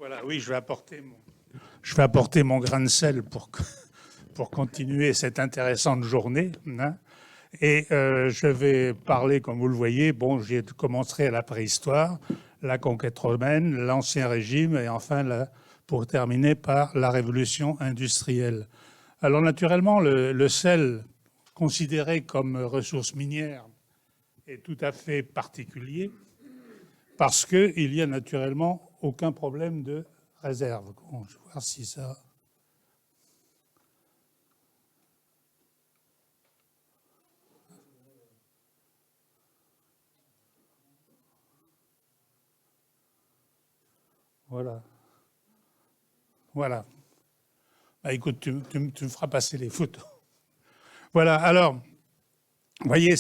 Voilà, oui, je vais apporter mon grain de sel pour continuer cette intéressante journée, hein. Et je vais parler, comme vous le voyez, bon, j'ai commencé à la préhistoire, la conquête romaine, l'Ancien Régime, et enfin, pour terminer par la révolution industrielle. Alors naturellement, le sel, considéré comme ressource minière, est tout à fait particulier parce qu'il n'y a naturellement aucun problème de réserve. Bon, je vais voir si ça... Voilà. Voilà. Bah, écoute, tu me feras passer les photos. Voilà, alors, vous voyez,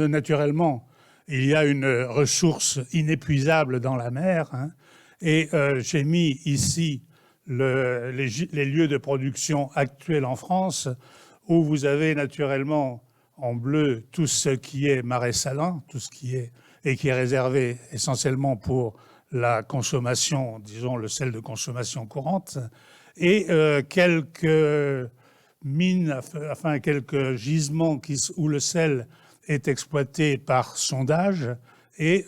naturellement, il y a une ressource inépuisable dans la mer, hein, et j'ai mis ici les lieux de production actuels en France, où vous avez naturellement en bleu tout ce qui est marais salin, tout ce qui est, et qui est réservé essentiellement pour la consommation, disons le sel de consommation courante, et quelques mines, enfin quelques gisements où le sel est exploité par sondage et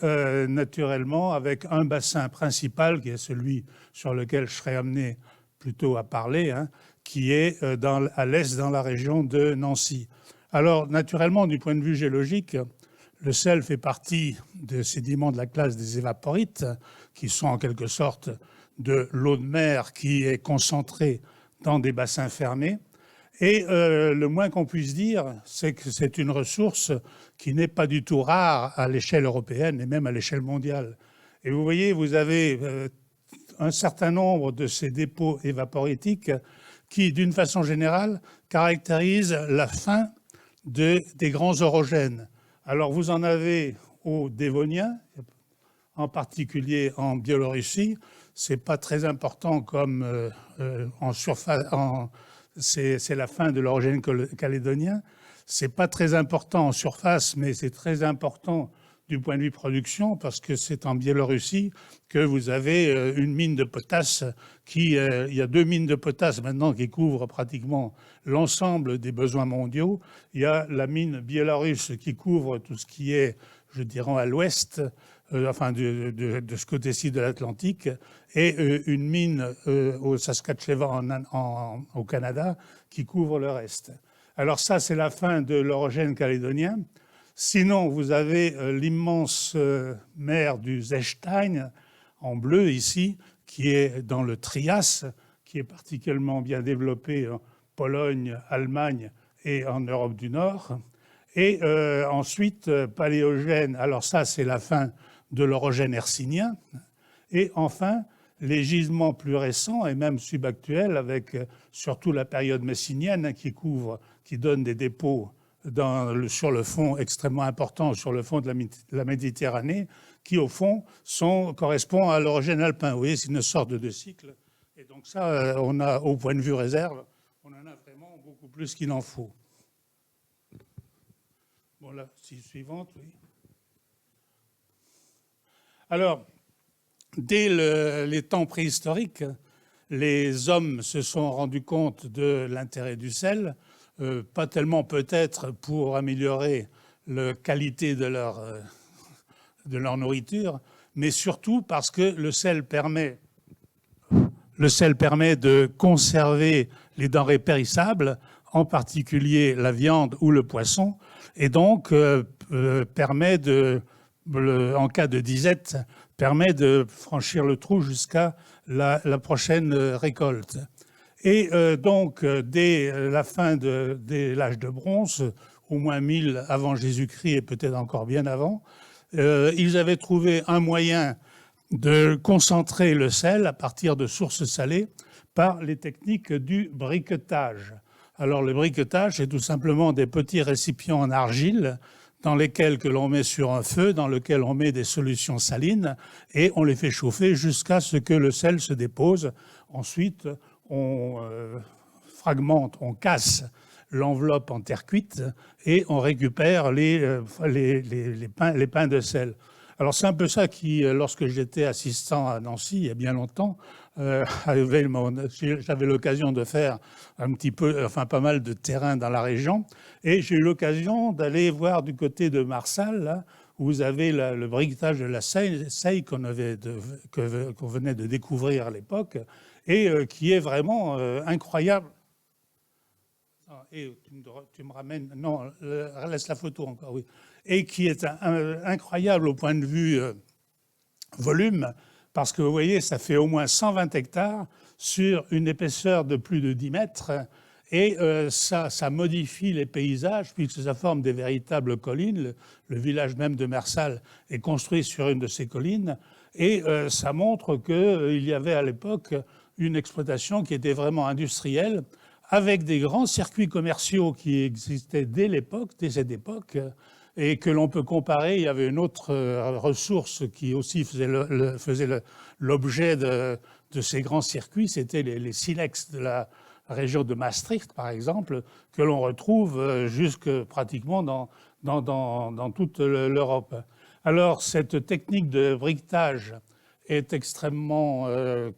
naturellement avec un bassin principal qui est celui sur lequel je serais amené plutôt à parler, hein, qui est à l'est dans la région de Nancy. Alors naturellement, du point de vue géologique, le sel fait partie des sédiments de la classe des évaporites, qui sont en quelque sorte de l'eau de mer qui est concentrée dans des bassins fermés. Et le moins qu'on puisse dire, c'est que c'est une ressource qui n'est pas du tout rare à l'échelle européenne et même à l'échelle mondiale. Et vous voyez, vous avez un certain nombre de ces dépôts évaporitiques qui, d'une façon générale, caractérisent la fin des grands orogènes. Alors vous en avez au Dévonien, en particulier en Biélorussie. C'est pas très important comme en surface. C'est la fin de l'orogène calédonien. C'est pas très important en surface, mais c'est très important du point de vue production, parce que c'est en Biélorussie que vous avez une mine de potasse il y a 2 mines de potasse maintenant qui couvrent pratiquement l'ensemble des besoins mondiaux. Il y a la mine biélorusse qui couvre tout ce qui est, je dirais, à l'ouest, enfin de ce côté-ci de l'Atlantique, et une mine au Saskatchewan au Canada qui couvre le reste. Alors ça, c'est la fin de l'orogène calédonien. Sinon, vous avez l'immense mer du Zechstein, en bleu ici, qui est dans le Trias, qui est particulièrement bien développé en Pologne, Allemagne et en Europe du Nord. Et ensuite, paléogène, alors ça, c'est la fin de l'orogène hercynien. Et enfin, les gisements plus récents et même subactuels, avec surtout la période messinienne qui donne des dépôts sur le fond extrêmement important, sur le fond de la Méditerranée, qui au fond correspond à l'orogène alpin. Vous voyez, c'est une sorte de cycle. Et donc ça, on a, au point de vue réserve, on en a vraiment beaucoup plus qu'il en faut. Bon, là, suivante, oui. Alors, dès les temps préhistoriques, les hommes se sont rendus compte de l'intérêt du sel, pas tellement peut-être pour améliorer la qualité de leur nourriture, mais surtout parce que le sel permet de conserver les denrées périssables, en particulier la viande ou le poisson, et donc permet en cas de disette, permet de franchir le trou jusqu'à la prochaine récolte. Et donc, dès la fin de l'âge de bronze, au moins 1000 avant Jésus-Christ et peut-être encore bien avant, ils avaient trouvé un moyen de concentrer le sel à partir de sources salées par les techniques du briquetage. Alors, le briquetage, c'est tout simplement des petits récipients en argile dans lesquels que l'on met sur un feu, dans lesquels on met des solutions salines et on les fait chauffer jusqu'à ce que le sel se dépose. Ensuite, on fragmente, on casse l'enveloppe en terre cuite et on récupère les pains de sel. Alors c'est un peu ça qui, lorsque j'étais assistant à Nancy il y a bien longtemps, J'avais l'occasion de faire un petit peu, enfin pas mal de terrain dans la région, et j'ai eu l'occasion d'aller voir du côté de Marsal, là, où vous avez le briquetage de la Seille qu'on venait de découvrir à l'époque, et qui est vraiment incroyable. Et tu me ramènes, non, laisse la photo encore, oui. Et qui est incroyable au point de vue volume, parce que vous voyez, ça fait au moins 120 hectares sur une épaisseur de plus de 10 mètres, et ça modifie les paysages, puisque ça forme des véritables collines. Le village même de Mersal est construit sur une de ces collines, et ça montre qu'il y avait à l'époque une exploitation qui était vraiment industrielle, avec des grands circuits commerciaux qui existaient dès cette époque, et que l'on peut comparer. Il y avait une autre ressource qui aussi faisait l'objet de ces grands circuits, c'était les silex de la région de Maastricht, par exemple, que l'on retrouve jusque pratiquement dans toute l'Europe. Alors, cette technique de briquetage est extrêmement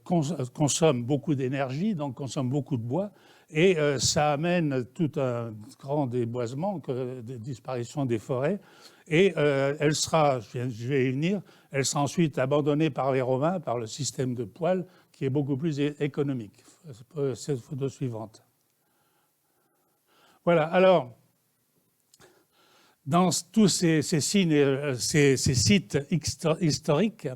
consomme beaucoup d'énergie, donc consomme beaucoup de bois, et ça amène tout un grand déboisement, disparition des forêts, et elle sera, je vais y venir, elle sera ensuite abandonnée par les Romains, par le système de poêle, qui est beaucoup plus économique. Cette photo suivante. Voilà, alors, dans tous ces sites historiques,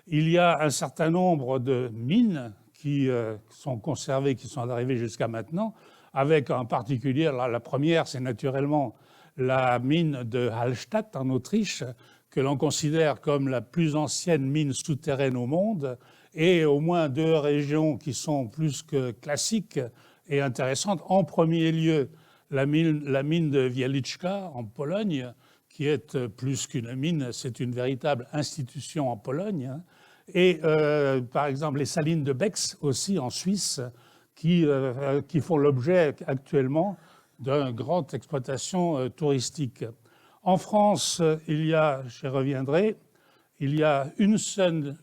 il y a un certain nombre de mines qui sont conservées, qui sont arrivées jusqu'à maintenant, avec en particulier, la première, c'est naturellement la mine de Hallstatt en Autriche, que l'on considère comme la plus ancienne mine souterraine au monde, et au moins deux régions qui sont plus que classiques et intéressantes. En premier lieu, la mine de Wieliczka en Pologne, qui est plus qu'une mine, c'est une véritable institution en Pologne. Et par exemple les salines de Bex aussi en Suisse, qui font l'objet actuellement d'une grande exploitation touristique. En France, j'y reviendrai, il y a une seule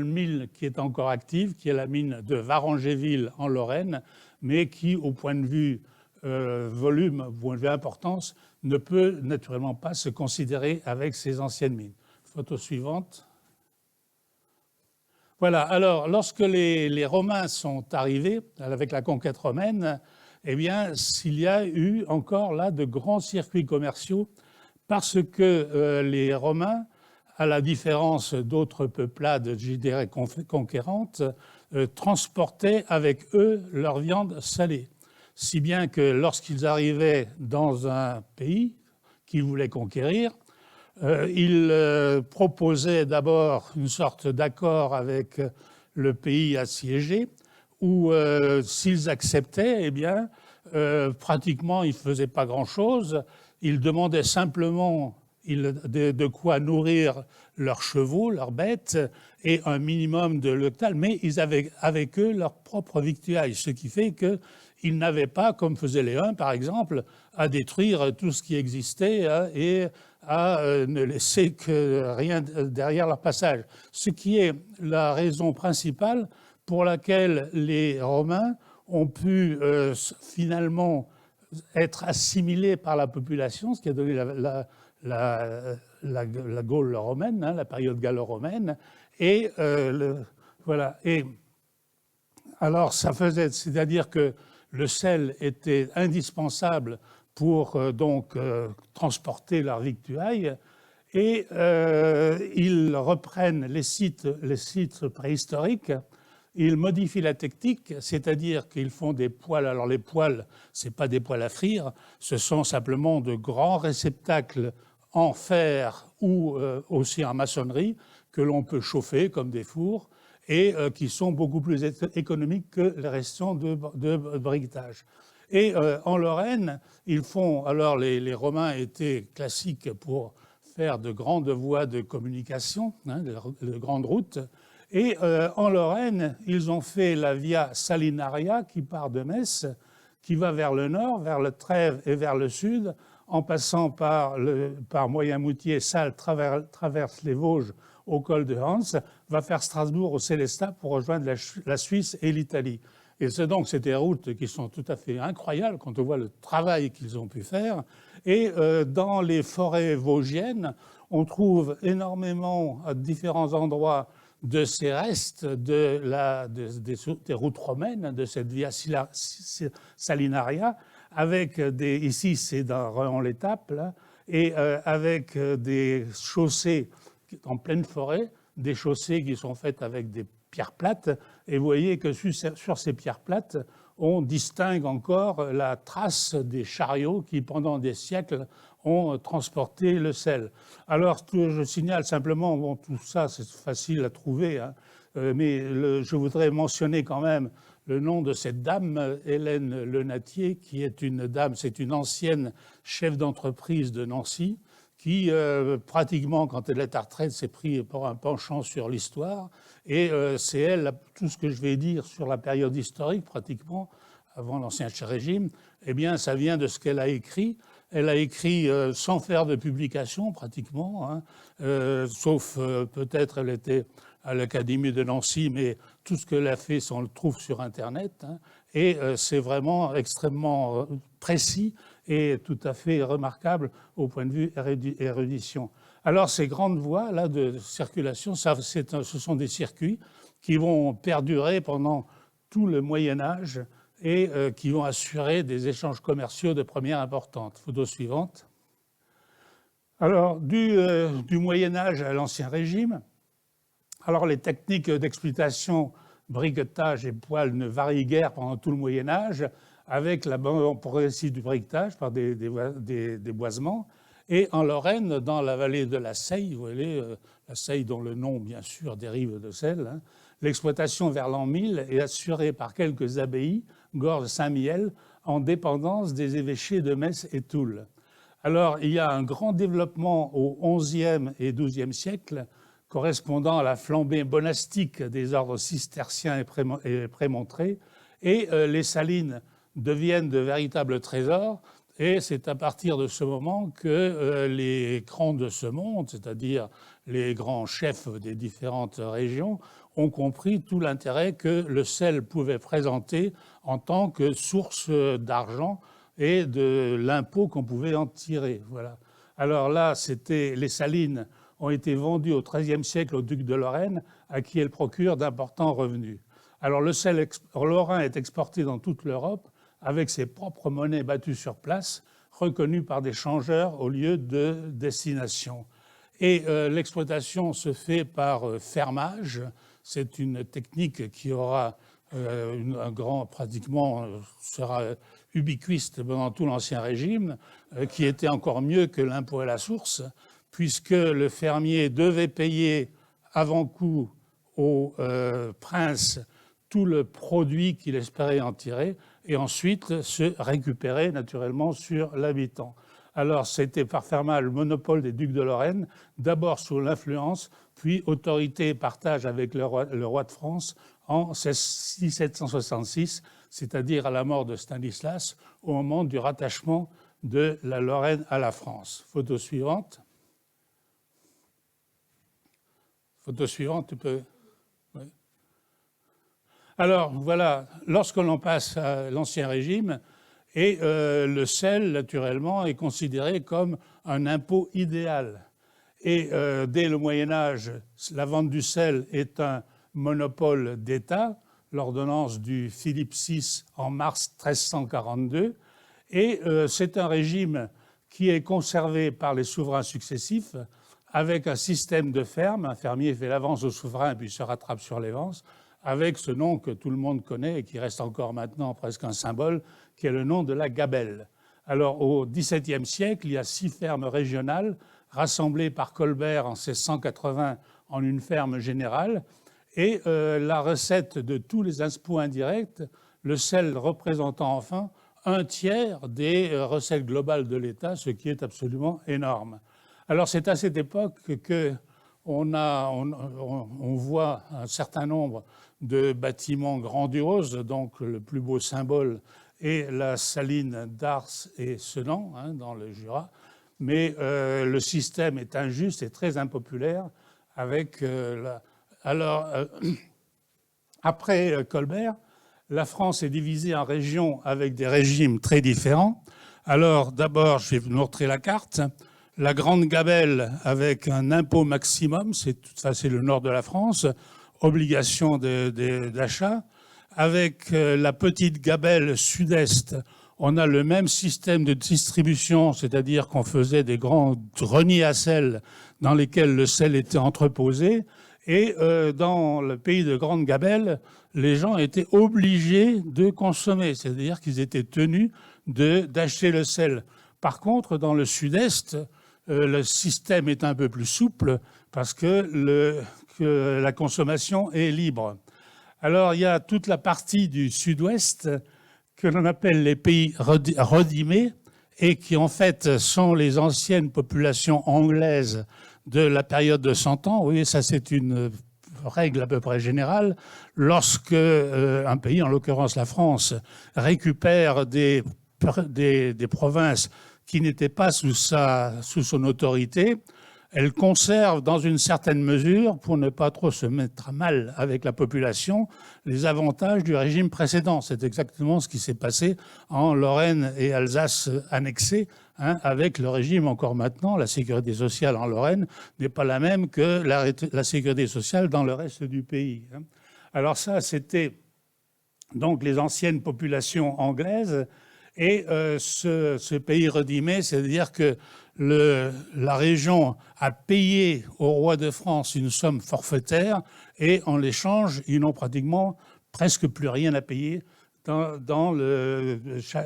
mine qui est encore active, qui est la mine de Varangéville en Lorraine, mais qui, au point de vue volume, au point de vue importance, ne peut naturellement pas se considérer avec ces anciennes mines. Photo suivante. Voilà, alors lorsque les Romains sont arrivés avec la conquête romaine, eh bien, il y a eu encore là de grands circuits commerciaux parce que les Romains, à la différence d'autres peuplades, je dirais, conquérantes, transportaient avec eux leur viande salée. Si bien que lorsqu'ils arrivaient dans un pays qu'ils voulaient conquérir, ils proposaient d'abord une sorte d'accord avec le pays assiégé, où s'ils acceptaient, eh bien, pratiquement, ils ne faisaient pas grand-chose. Ils demandaient simplement de quoi nourrir leurs chevaux, leurs bêtes, et un minimum de loctal, mais ils avaient avec eux leur propre victuaille, ce qui fait qu'ils n'avaient pas, comme faisaient les Huns par exemple, à détruire tout ce qui existait et à ne laisser que rien derrière leur passage. Ce qui est la raison principale pour laquelle les Romains ont pu finalement être assimilés par la population, ce qui a donné la Gaule romaine, la période gallo-romaine, et voilà. Et alors ça faisait, c'est-à-dire que le sel était indispensable pour transporter leur victuailles, et ils reprennent les sites préhistoriques. Ils modifient la technique, c'est-à-dire qu'ils font des poêles. Alors les poêles, ce n'est pas des poêles à frire, ce sont simplement de grands réceptacles en fer ou aussi en maçonnerie que l'on peut chauffer comme des fours et qui sont beaucoup plus économiques que les restants de briquetage. Et en Lorraine, les Romains étaient classiques pour faire de grandes voies de communication, de grandes routes. Et en Lorraine, ils ont fait la Via Salinaria qui part de Metz, qui va vers le nord, vers le Trèves et vers le sud, en passant par Moyenmoutier, Salles, traverse les Vosges au col de Hans, va faire Strasbourg au Sélestat pour rejoindre la Suisse et l'Italie. Et c'est donc ces routes qui sont tout à fait incroyables quand on voit le travail qu'ils ont pu faire. Et dans les forêts vosgiennes, on trouve énormément à différents endroits de ces restes des routes romaines, de cette Via Salinaria, avec ici c'est dans Rehan-l'Étape, là, et avec des chaussées en pleine forêt, des chaussées qui sont faites avec des pierres plates, et vous voyez que sur ces pierres plates, on distingue encore la trace des chariots qui, pendant des siècles, ont transporté le sel. Alors, je signale simplement, bon, tout ça, c'est facile à trouver, hein, mais je voudrais mentionner quand même le nom de cette dame, Hélène Lenatier, qui est une dame, c'est une ancienne chef d'entreprise de Nancy, qui, pratiquement, quand elle est à retraite, s'est pris pour un penchant sur l'histoire. Et c'est elle, tout ce que je vais dire sur la période historique, pratiquement, avant l'Ancien Régime, eh bien, ça vient de ce qu'elle a écrit. Elle a écrit sans faire de publication, pratiquement, hein, sauf peut-être elle était à l'Académie de Nancy, mais tout ce qu'elle a fait, on le trouve sur Internet. Hein, et c'est vraiment extrêmement précis et tout à fait remarquable au point de vue érudition. Alors, ces grandes voies là, de circulation, ce sont des circuits qui vont perdurer pendant tout le Moyen-Âge et qui vont assurer des échanges commerciaux de première importance. Photo suivante. Alors, du Moyen-Âge à l'Ancien Régime, alors les techniques d'exploitation, briquetage et poêle ne varient guère pendant tout le Moyen-Âge, avec l'abandon progressif du briquetage par des boisements. Et en Lorraine, dans la vallée de la Seille, vous voyez, la Seille dont le nom, bien sûr, dérive de celle, hein, l'exploitation vers l'an 1000 est assurée par quelques abbayes, Gorge Saint-Mihiel, en dépendance des évêchés de Metz et Toul. Alors, il y a un grand développement au XIe et XIIe siècle, correspondant à la flambée monastique des ordres cisterciens et prémontrés, et les salines deviennent de véritables trésors, et c'est à partir de ce moment que les grands de ce monde, c'est-à-dire les grands chefs des différentes régions, ont compris tout l'intérêt que le sel pouvait présenter en tant que source d'argent et de l'impôt qu'on pouvait en tirer. Voilà. Alors là, les salines ont été vendues au XIIIe siècle au duc de Lorraine, à qui elles procurent d'importants revenus. Alors le sel lorrain est exporté dans toute l'Europe avec ses propres monnaies battues sur place, reconnues par des changeurs au lieu de destination. Et l'exploitation se fait par fermage. C'est une technique qui aura sera ubiquiste pendant tout l'Ancien Régime, qui était encore mieux que l'impôt à la source, puisque le fermier devait payer avant coup au prince tout le produit qu'il espérait en tirer, et ensuite se récupérer naturellement sur l'habitant. Alors c'était par fermage le monopole des ducs de Lorraine, d'abord sous l'influence, puis autorité et partage avec le roi de France en 1766, c'est-à-dire à la mort de Stanislas, au moment du rattachement de la Lorraine à la France. Photo suivante. Photo suivante, tu peux... Oui. Alors voilà, lorsque l'on passe à l'Ancien Régime, et le sel, naturellement, est considéré comme un impôt idéal. Et dès le Moyen-Âge, la vente du sel est un monopole d'État, l'ordonnance du Philippe VI en mars 1342. Et c'est un régime qui est conservé par les souverains successifs avec un système de ferme. Un fermier fait l'avance au souverain puis se rattrape sur l'avance, avec ce nom que tout le monde connaît et qui reste encore maintenant presque un symbole, qui est le nom de la gabelle. Alors, au XVIIe siècle, il y a 6 fermes régionales rassemblées par Colbert en 1680 en une ferme générale. Et la recette de tous les impôts indirects, le sel représentant enfin un tiers des recettes globales de l'État, ce qui est absolument énorme. Alors, c'est à cette époque qu'on voit un certain nombre de bâtiments grandioses, donc le plus beau symbole est la saline d'Ars et Sedan, hein, dans le Jura. Mais le système est injuste et très impopulaire, avec alors, après Colbert, la France est divisée en régions avec des régimes très différents. Alors, d'abord, je vais vous montrer la carte. La Grande Gabelle avec un impôt maximum, c'est le nord de la France, obligation d'achat. Avec la Petite Gabelle sud-est, on a le même système de distribution, c'est-à-dire qu'on faisait des grands greniers à sel dans lesquels le sel était entreposé. Et dans le pays de Grande Gabelle, les gens étaient obligés de consommer, c'est-à-dire qu'ils étaient tenus d'acheter le sel. Par contre, dans le sud-est, le système est un peu plus souple parce que la consommation est libre. Alors, il y a toute la partie du sud-ouest que l'on appelle les pays redimés et qui, en fait, sont les anciennes populations anglaises de la période de 100 ans. Vous voyez, ça, c'est une règle à peu près générale. Lorsque un pays, en l'occurrence la France, récupère des provinces qui n'étaient pas sous son autorité, elle conserve dans une certaine mesure, pour ne pas trop se mettre à mal avec la population, les avantages du régime précédent. C'est exactement ce qui s'est passé en Lorraine et Alsace annexées, avec le régime encore maintenant. La sécurité sociale en Lorraine n'est pas la même que la sécurité sociale dans le reste du pays. Alors ça, c'était donc les anciennes populations anglaises. Et ce pays redimé, c'est-à-dire que la région a payé au roi de France une somme forfaitaire et en l'échange, ils n'ont pratiquement presque plus rien à payer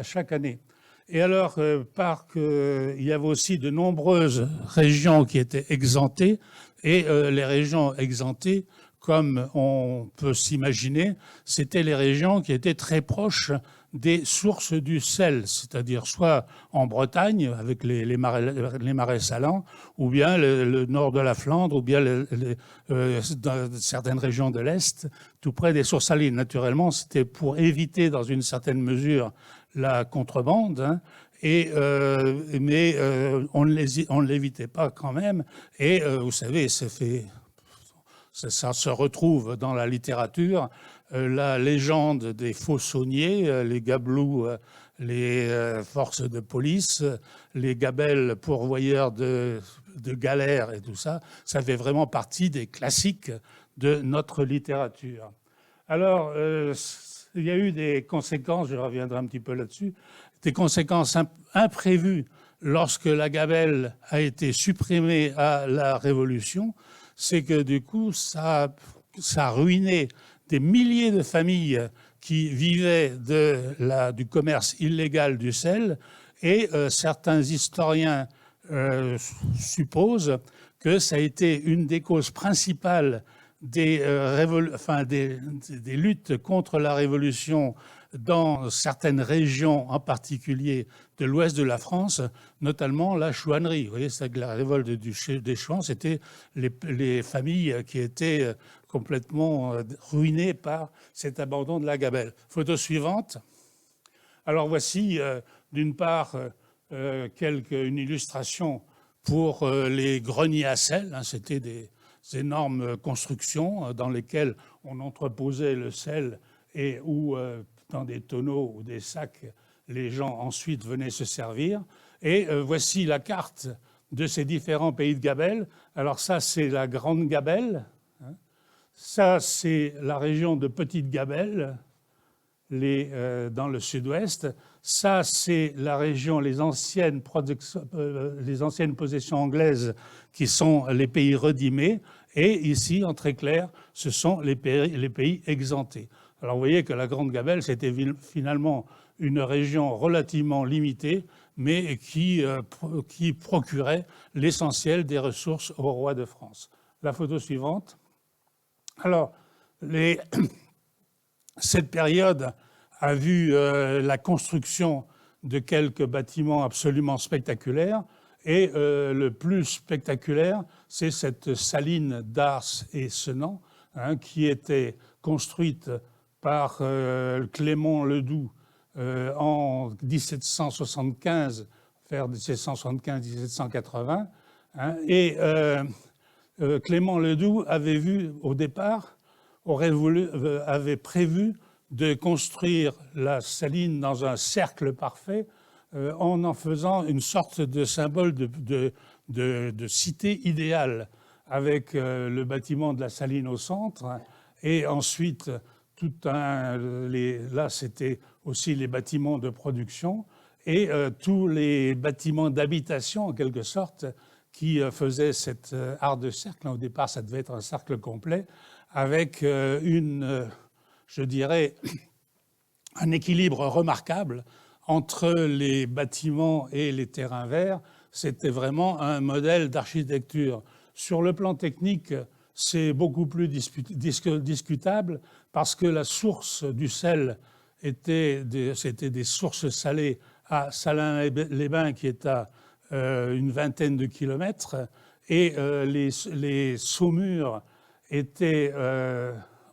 chaque année. Et alors, il y avait aussi de nombreuses régions qui étaient exemptées et les régions exemptées, comme on peut s'imaginer, c'était les régions qui étaient très proches des sources du sel, c'est-à-dire soit en Bretagne, avec les marais salants, ou bien le nord de la Flandre, ou bien dans certaines régions de l'Est, tout près des sources salines. Naturellement, c'était pour éviter, dans une certaine mesure, la contrebande, mais on ne l'évitait pas quand même. Et vous savez, ça se retrouve dans la littérature, la légende des faux sauniers, les gabelous, les forces de police, les gabelles pourvoyeurs de galères et tout ça, ça fait vraiment partie des classiques de notre littérature. Alors, il y a eu des conséquences, je reviendrai un petit peu là-dessus, des conséquences imprévues lorsque la gabelle a été supprimée à la Révolution. C'est que du coup, ça a ruiné des milliers de familles qui vivaient du commerce illégal du sel, et certains historiens supposent que ça a été une des causes principales des luttes contre la Révolution dans certaines régions, en particulier de l'ouest de la France, notamment la chouannerie. Vous voyez, c'est la révolte des Chouans, c'était les familles qui étaient complètement ruinées par cet abandon de la gabelle. Photo suivante. Alors voici, d'une part, une illustration pour les greniers à sel. C'était des énormes constructions dans lesquelles on entreposait le sel et où, dans des tonneaux ou des sacs, les gens ensuite venaient se servir. Et voici la carte de ces différents pays de gabelle. Alors ça, c'est la Grande Gabelle. Ça, c'est la région de Petite Gabelle, dans le sud-ouest. Ça, c'est la région, les anciennes possessions anglaises, qui sont les pays redimés. Et ici, en très clair, ce sont les pays exemptés. Alors vous voyez que la Grande Gabelle, c'était finalement une région relativement limitée, mais qui procurait l'essentiel des ressources au roi de France. La photo suivante. Alors, cette période a vu la construction de quelques bâtiments absolument spectaculaires. Et le plus spectaculaire, c'est cette saline d'Ars et Senan, qui était construite par Clément Ledoux en 1775, vers 1775-1780. Et Clément Ledoux avait vu au départ, avait prévu de construire la saline dans un cercle parfait en faisant une sorte de symbole de cité idéale, avec le bâtiment de la saline au centre, et ensuite, là c'était aussi les bâtiments de production, et tous les bâtiments d'habitation en quelque sorte, qui faisaient cet art de cercle. Au départ, ça devait être un cercle complet, avec je dirais, un équilibre remarquable entre les bâtiments et les terrains verts. C'était vraiment un modèle d'architecture. Sur le plan technique, c'est beaucoup plus discutable parce que la source du sel c'était des sources salées à Salins-les-Bains, qui est à une vingtaine de kilomètres, et les saumures étaient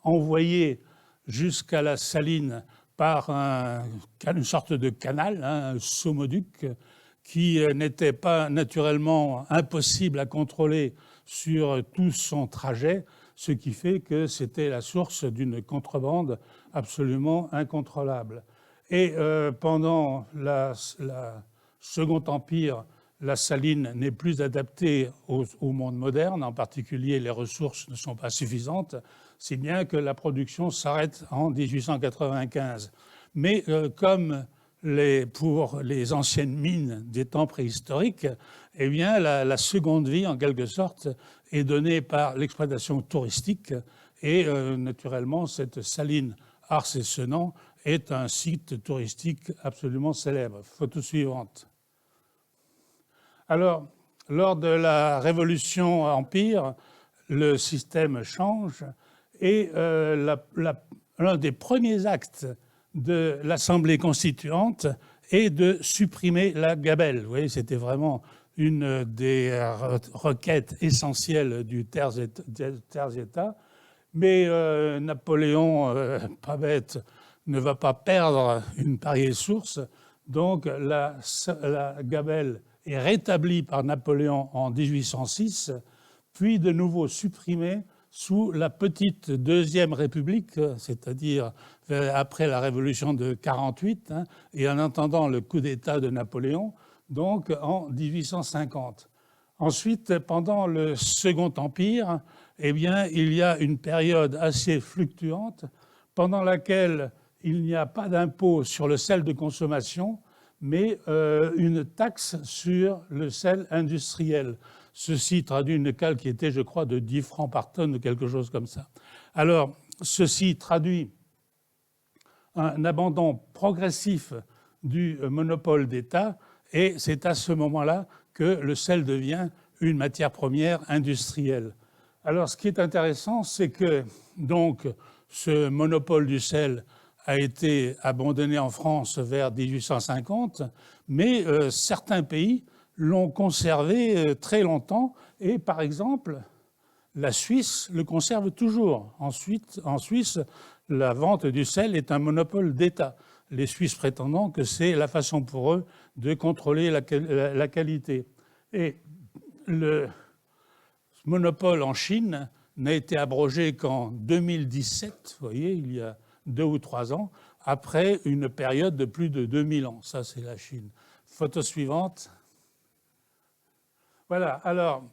envoyées jusqu'à la saline par une sorte de canal, un saumoduc, qui n'était pas naturellement impossible à contrôler sur tout son trajet, ce qui fait que c'était la source d'une contrebande absolument incontrôlable. Et pendant le Second Empire, la saline n'est plus adaptée au monde moderne, en particulier les ressources ne sont pas suffisantes, si bien que la production s'arrête en 1895. Mais comme pour les anciennes mines des temps préhistoriques, eh bien, la seconde vie, en quelque sorte, est donnée par l'exploitation touristique. Et naturellement, cette saline Ars-et-Senans est un site touristique absolument célèbre. Photo suivante. Alors, lors de la Révolution Empire, le système change et l'un des premiers actes de l'Assemblée constituante est de supprimer la gabelle. Vous voyez, c'était vraiment une des requêtes essentielles du terres-État. Mais Napoléon, pas bête, ne va pas perdre une pareille source. Donc la gabelle est rétablie par Napoléon en 1806, puis de nouveau supprimée sous la petite Deuxième République, c'est-à-dire après la Révolution de 1948, et en attendant le coup d'État de Napoléon, donc en 1850. Ensuite, pendant le Second Empire, eh bien, il y a une période assez fluctuante pendant laquelle il n'y a pas d'impôt sur le sel de consommation, mais une taxe sur le sel industriel. Ceci traduit une cale qui était, je crois, de 10 francs par tonne ou quelque chose comme ça. Alors, ceci traduit un abandon progressif du monopole d'État, et c'est à ce moment-là que le sel devient une matière première industrielle. Alors, ce qui est intéressant, c'est que donc ce monopole du sel a été abandonné en France vers 1850, mais certains pays l'ont conservé très longtemps, et par exemple, la Suisse le conserve toujours. Ensuite, en Suisse, la vente du sel est un monopole d'État, les Suisses prétendant que c'est la façon pour eux de contrôler la qualité. Et le monopole en Chine n'a été abrogé qu'en 2017, vous voyez, il y a 2 ou 3 ans, après une période de plus de 2000 ans. Ça, c'est la Chine. Photo suivante. Voilà, alors,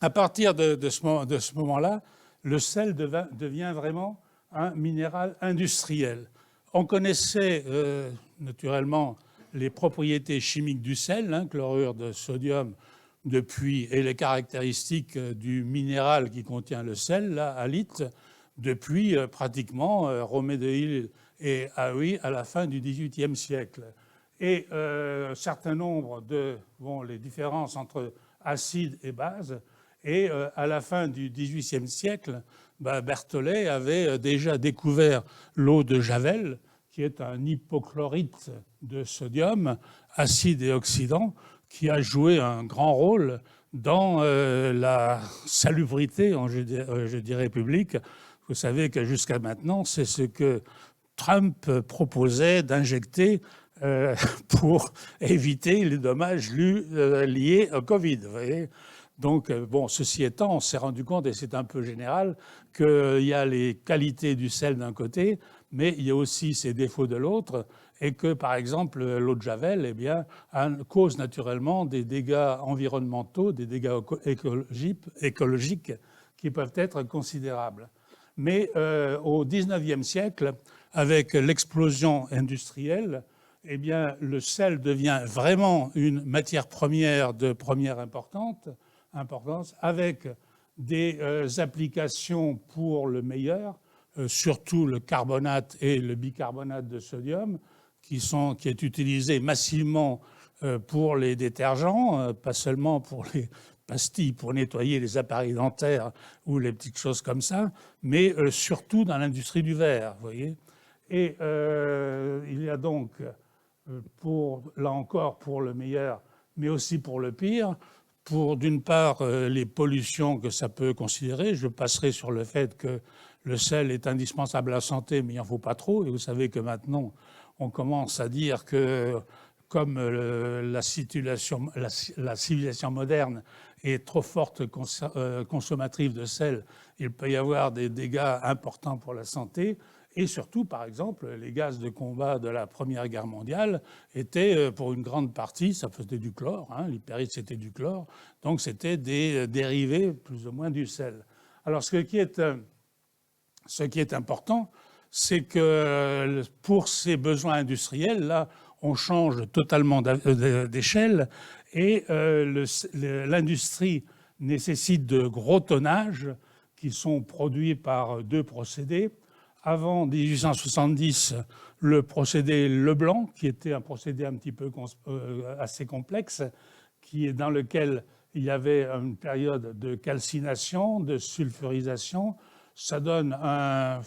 à partir de ce moment-là, le sel devient vraiment un minéral industriel. On connaissait naturellement les propriétés chimiques du sel, chlorure de sodium, et les caractéristiques du minéral qui contient le sel, là, halite, depuis pratiquement Romée de Hille et Haüy à la fin du XVIIIe siècle. Et un certain nombre les différences entre acide et base. Et à la fin du XVIIIe siècle, Berthollet avait déjà découvert l'eau de Javel, qui est un hypochlorite de sodium, acide et oxydant, qui a joué un grand rôle dans la salubrité, je dirais, publique. Vous savez que jusqu'à maintenant, c'est ce que Trump proposait d'injecter pour éviter les dommages liés au Covid. Vous voyez, Donc, bon, ceci étant, on s'est rendu compte, et c'est un peu général, qu'il y a les qualités du sel d'un côté, mais il y a aussi ses défauts de l'autre, et que, par exemple, l'eau de Javel, eh bien, cause naturellement des dégâts environnementaux, des dégâts écologiques qui peuvent être considérables. Mais au XIXe siècle, avec l'explosion industrielle, eh bien, le sel devient vraiment une matière première de première importance, avec des applications pour le meilleur, surtout le carbonate et le bicarbonate de sodium, qui est utilisé massivement pour les détergents, pas seulement pour les pastilles pour nettoyer les appareils dentaires ou les petites choses comme ça, mais surtout dans l'industrie du verre, vous voyez. Et il y a donc, là encore, pour le meilleur, mais aussi pour le pire, pour d'une part les pollutions que ça peut considérer. Je passerai sur le fait que le sel est indispensable à la santé, mais il n'en faut pas trop. Et vous savez que maintenant, on commence à dire que comme la civilisation moderne est trop forte consommatrice de sel, il peut y avoir des dégâts importants pour la santé. Et surtout, par exemple, les gaz de combat de la Première Guerre mondiale étaient, pour une grande partie, ça faisait du chlore, hein, l'hyperite c'était du chlore, donc c'était des dérivés plus ou moins du sel. Alors ce qui est important, c'est que pour ces besoins industriels, là, on change totalement d'échelle et l'industrie nécessite de gros tonnages qui sont produits par deux procédés. Avant 1870, le procédé Leblanc, qui était un procédé un petit peu assez complexe, dans lequel il y avait une période de calcination, de sulfurisation. Ça donne un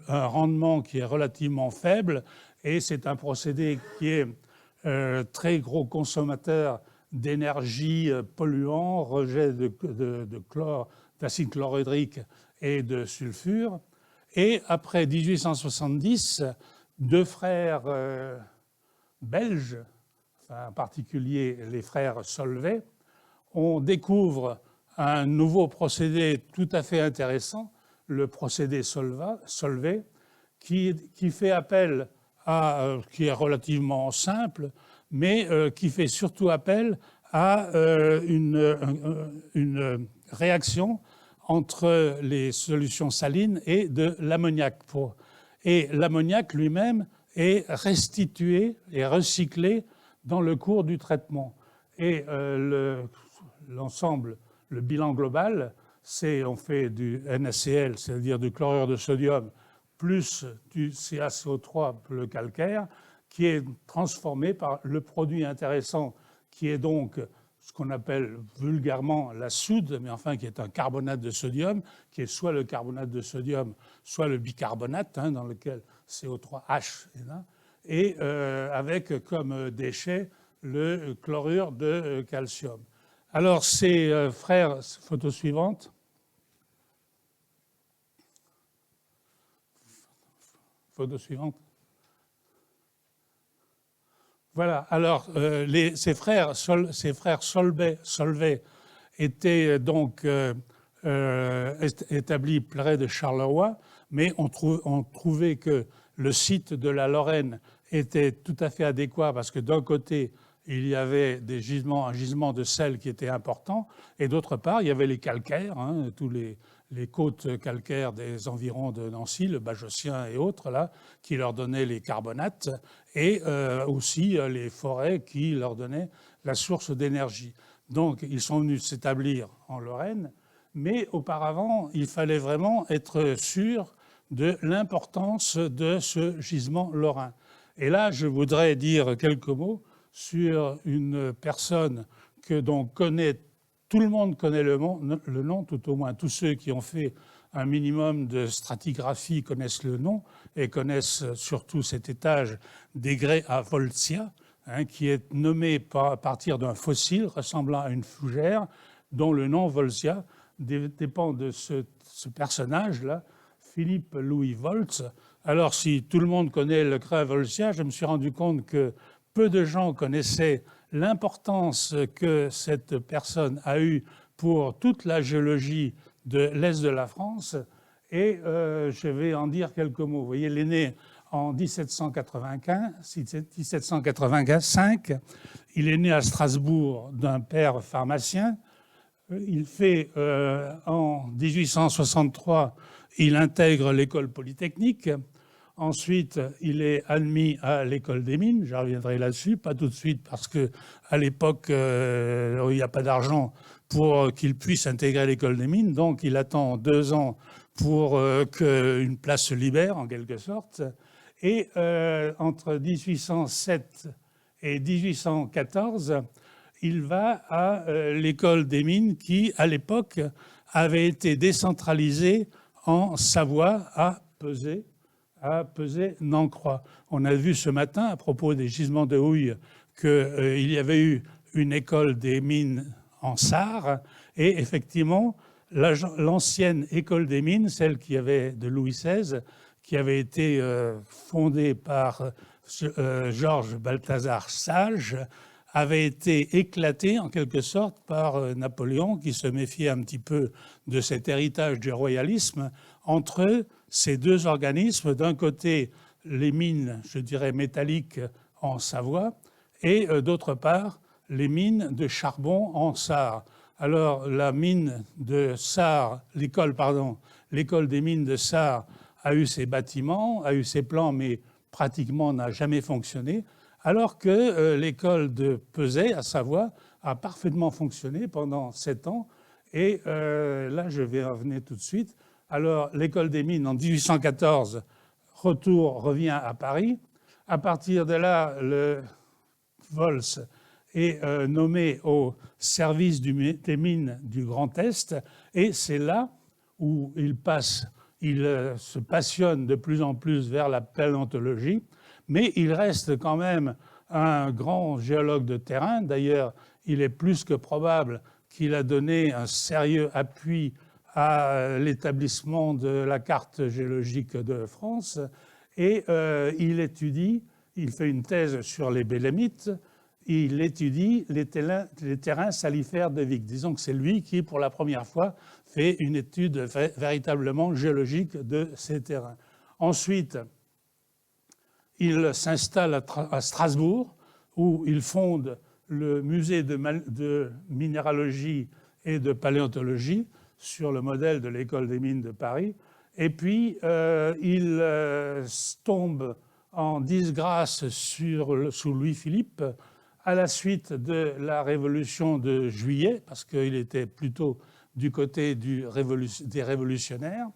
rendement qui est relativement faible et c'est un procédé qui est très gros consommateur d'énergie, polluant, rejet de chlore, d'acide chlorhydrique et de sulfure. Et après 1870, deux frères belges, enfin, en particulier les frères Solvay, on découvre un nouveau procédé tout à fait intéressant, le procédé Solvay, qui fait appel qui est relativement simple, mais qui fait surtout appel à une réaction entre les solutions salines et de l'ammoniac. Et l'ammoniac lui-même est restitué et recyclé dans le cours du traitement. Et l'ensemble, le bilan global, on fait du NaCl, c'est-à-dire du chlorure de sodium, plus du CaCO3, le calcaire, qui est transformé par le produit intéressant qui est donc ce qu'on appelle vulgairement la soude, mais enfin qui est un carbonate de sodium, qui est soit le carbonate de sodium, soit le bicarbonate, hein, dans lequel CO3H est là, et avec comme déchet le chlorure de calcium. Alors ces frères, photo suivante. Photo suivante. Voilà, alors ces frères Solvay étaient donc établis près de Charleroi, mais on trouvait que le site de la Lorraine était tout à fait adéquat parce que d'un côté, il y avait un gisement de sel qui était important, et d'autre part, il y avait les calcaires, hein, tous les côtes calcaires des environs de Nancy, le Bajocien et autres, là, qui leur donnaient les carbonates, et aussi les forêts qui leur donnaient la source d'énergie. Donc, ils sont venus s'établir en Lorraine, mais auparavant, il fallait vraiment être sûr de l'importance de ce gisement lorrain. Et là, je voudrais dire quelques mots sur une personne dont tout le monde connaît le nom, tout au moins tous ceux qui ont fait un minimum de stratigraphie connaissent le nom et connaissent surtout cet étage des grès à Voltsia, hein, qui est nommé à partir d'un fossile ressemblant à une fougère, dont le nom Voltsia dépend de ce personnage-là, Philippe Louis Volz. Alors, si tout le monde connaît le grès à Voltsia, je me suis rendu compte que peu de gens connaissaient l'importance que cette personne a eue pour toute la géologie de l'Est de la France, et je vais en dire quelques mots. Vous voyez, il est né en 1785, il est né à Strasbourg d'un père pharmacien. Il fait, en 1863, il intègre l'école polytechnique. Ensuite, il est admis à l'école des mines. Je reviendrai là-dessus, pas tout de suite, parce qu'à l'époque, il n'y a pas d'argent pour qu'il puisse intégrer l'école des mines. Donc, il attend 2 ans pour qu'une place se libère, en quelque sorte. Et entre 1807 et 1814, il va à l'école des mines qui, à l'époque, avait été décentralisée en Savoie à Pesé-Nancroix. On a vu ce matin, à propos des gisements de houille, qu'il y avait eu une école des mines en Sarre, et effectivement, l'ancienne école des mines, celle qui avait de Louis XVI, qui avait été fondée par Georges Balthazar Sage, avait été éclatée en quelque sorte par Napoléon, qui se méfiait un petit peu de cet héritage du royalisme, entre ces deux organismes. D'un côté, les mines, je dirais, métalliques en Savoie, et d'autre part, les mines de charbon en Sarre. Alors, la mine de Sarre, l'école des mines de Sarre a eu ses bâtiments, a eu ses plans, mais pratiquement n'a jamais fonctionné, alors que l'école de Pesé, à Savoie, a parfaitement fonctionné pendant 7 ans. Et là, je vais revenir tout de suite. Alors, l'école des mines, en 1814, revient à Paris. À partir de là, le Vols est nommé au service des mines du Grand Est. Et c'est là où il se passionne de plus en plus vers la paléontologie. Mais il reste quand même un grand géologue de terrain. D'ailleurs, il est plus que probable qu'il a donné un sérieux appui à l'établissement de la carte géologique de France. Et il fait une thèse sur les bélémites, il étudie les terrains salifères de Vic. Disons que c'est lui qui, pour la première fois, fait une étude véritablement géologique de ces terrains. Ensuite, il s'installe à Strasbourg, où il fonde le musée de minéralogie et de paléontologie sur le modèle de l'école des mines de Paris. Et puis, il tombe en disgrâce sous Louis-Philippe à la suite de la Révolution de Juillet, parce qu'il était plutôt du côté des révolutionnaires.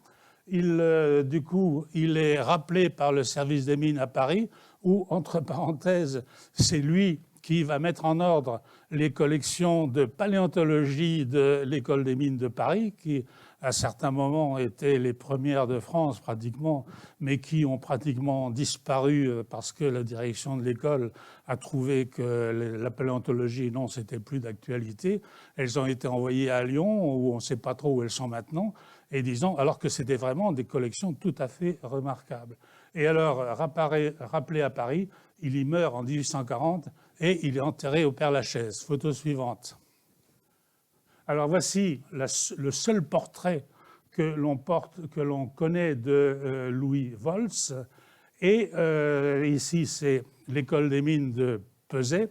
Du coup, il est rappelé par le service des mines à Paris, où, entre parenthèses, c'est lui qui va mettre en ordre les collections de paléontologie de l'école des mines de Paris, qui, à certains moments, étaient les premières de France pratiquement, mais qui ont pratiquement disparu parce que la direction de l'école a trouvé que la paléontologie, non, c'était plus d'actualité. Elles ont été envoyées à Lyon, où on ne sait pas trop où elles sont maintenant, et disons, alors que c'était vraiment des collections tout à fait remarquables. Et alors, rappelé à Paris, il y meurt en 1840 et il est enterré au Père-Lachaise. Photo suivante. Alors voici le seul portrait que l'on connaît de Louis Vols. Et ici, c'est l'école des mines de Pesé.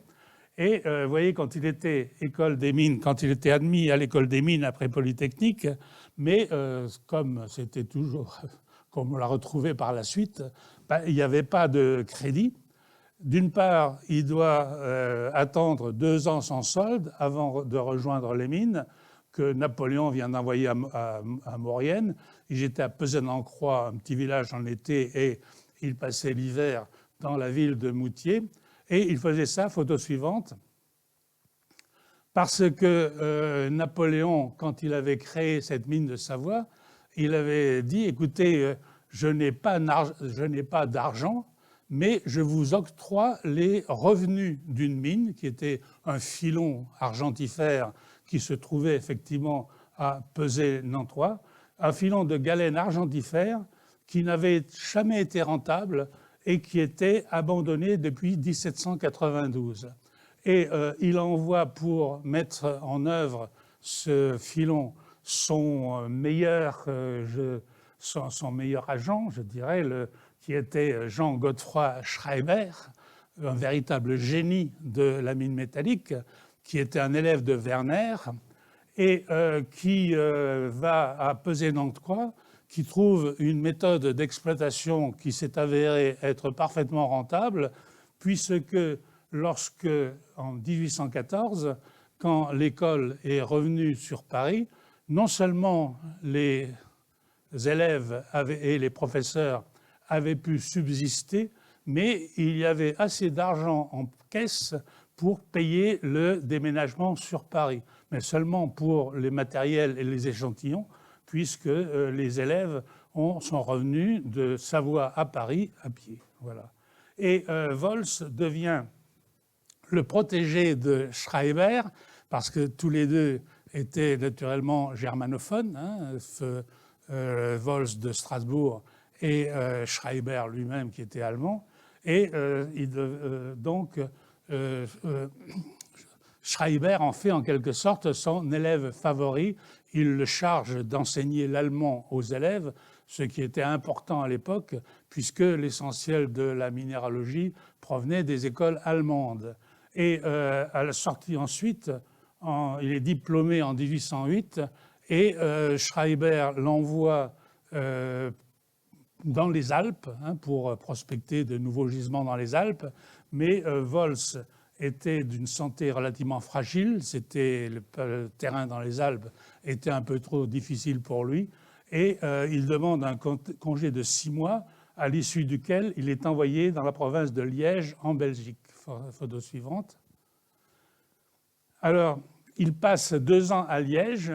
Et vous voyez, quand il était admis à l'école des mines après Polytechnique, mais comme c'était toujours, comme on l'a retrouvé par la suite, il n'y avait pas de crédit. D'une part, il doit attendre 2 ans sans solde avant de rejoindre les mines que Napoléon vient d'envoyer à Maurienne. J'étais à Pesé-Nancroix, un petit village en été, et il passait l'hiver dans la ville de Moutier. Et il faisait ça, photo suivante, parce que Napoléon, quand il avait créé cette mine de Savoie, il avait dit, écoutez, je n'ai pas d'argent, mais je vous octroie les revenus d'une mine, qui était un filon argentifère qui se trouvait effectivement à Pesé-Nancroix, un filon de galène argentifère qui n'avait jamais été rentable et qui était abandonné depuis 1792. Et il envoie pour mettre en œuvre ce filon, son meilleur agent, je dirais, qui était Jean Godefroy Schreiber, un véritable génie de la mine métallique, qui était un élève de Werner et qui va à Pesé-Nantes-Croix, qui trouve une méthode d'exploitation qui s'est avérée être parfaitement rentable, puisque lorsque, en 1814, quand l'école est revenue sur Paris, non seulement les élèves et les professeurs avaient pu subsister, mais il y avait assez d'argent en caisse pour payer le déménagement sur Paris, mais seulement pour les matériels et les échantillons, puisque les élèves sont revenus de Savoie à Paris à pied. Voilà. Et Vols devient le protégé de Schreiber, parce que tous les deux étaient naturellement germanophones, Vols de Strasbourg et Schreiber lui-même qui était allemand. Et donc, Schreiber en fait en quelque sorte son élève favori. Il le charge d'enseigner l'allemand aux élèves, ce qui était important à l'époque, puisque l'essentiel de la minéralogie provenait des écoles allemandes. Et à la sortie ensuite, il est diplômé en 1808, et Schreiber l'envoie dans les Alpes pour prospecter de nouveaux gisements dans les Alpes, mais Vols était d'une santé relativement fragile, le terrain dans les Alpes était un peu trop difficile pour lui, et il demande un congé de 6 mois, à l'issue duquel il est envoyé dans la province de Liège, en Belgique. Photo suivante. Alors, il passe 2 ans à Liège,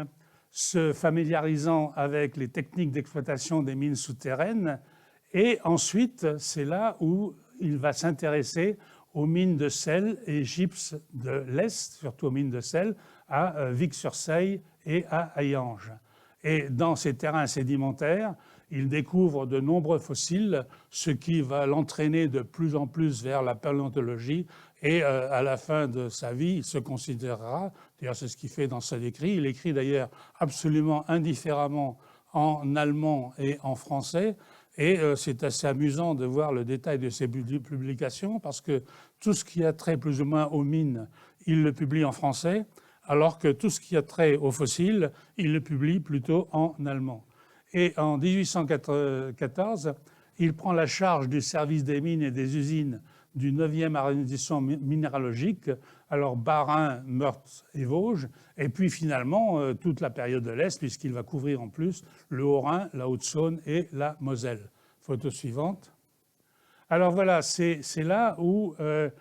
se familiarisant avec les techniques d'exploitation des mines souterraines, et ensuite, c'est là où il va s'intéresser aux mines de sel et gypse de l'Est, surtout aux mines de sel, à Vic-sur-Seille et à Hayange. Et dans ces terrains sédimentaires, il découvre de nombreux fossiles, ce qui va l'entraîner de plus en plus vers la paléontologie. Et à la fin de sa vie, il se considérera, d'ailleurs c'est ce qu'il fait dans ses écrits, il écrit d'ailleurs absolument indifféremment en allemand et en français, et c'est assez amusant de voir le détail de ses publications, parce que tout ce qui a trait plus ou moins aux mines, il le publie en français, alors que tout ce qui a trait aux fossiles, il le publie plutôt en allemand. Et en 1814, il prend la charge du service des mines et des usines du 9e arrondissement minéralogique, alors Bas-Rhin, Meurthe et Vosges, et puis finalement toute la période de l'Est, puisqu'il va couvrir en plus le Haut-Rhin, la Haute-Saône et la Moselle. Photo suivante. Alors voilà, c'est là où, vers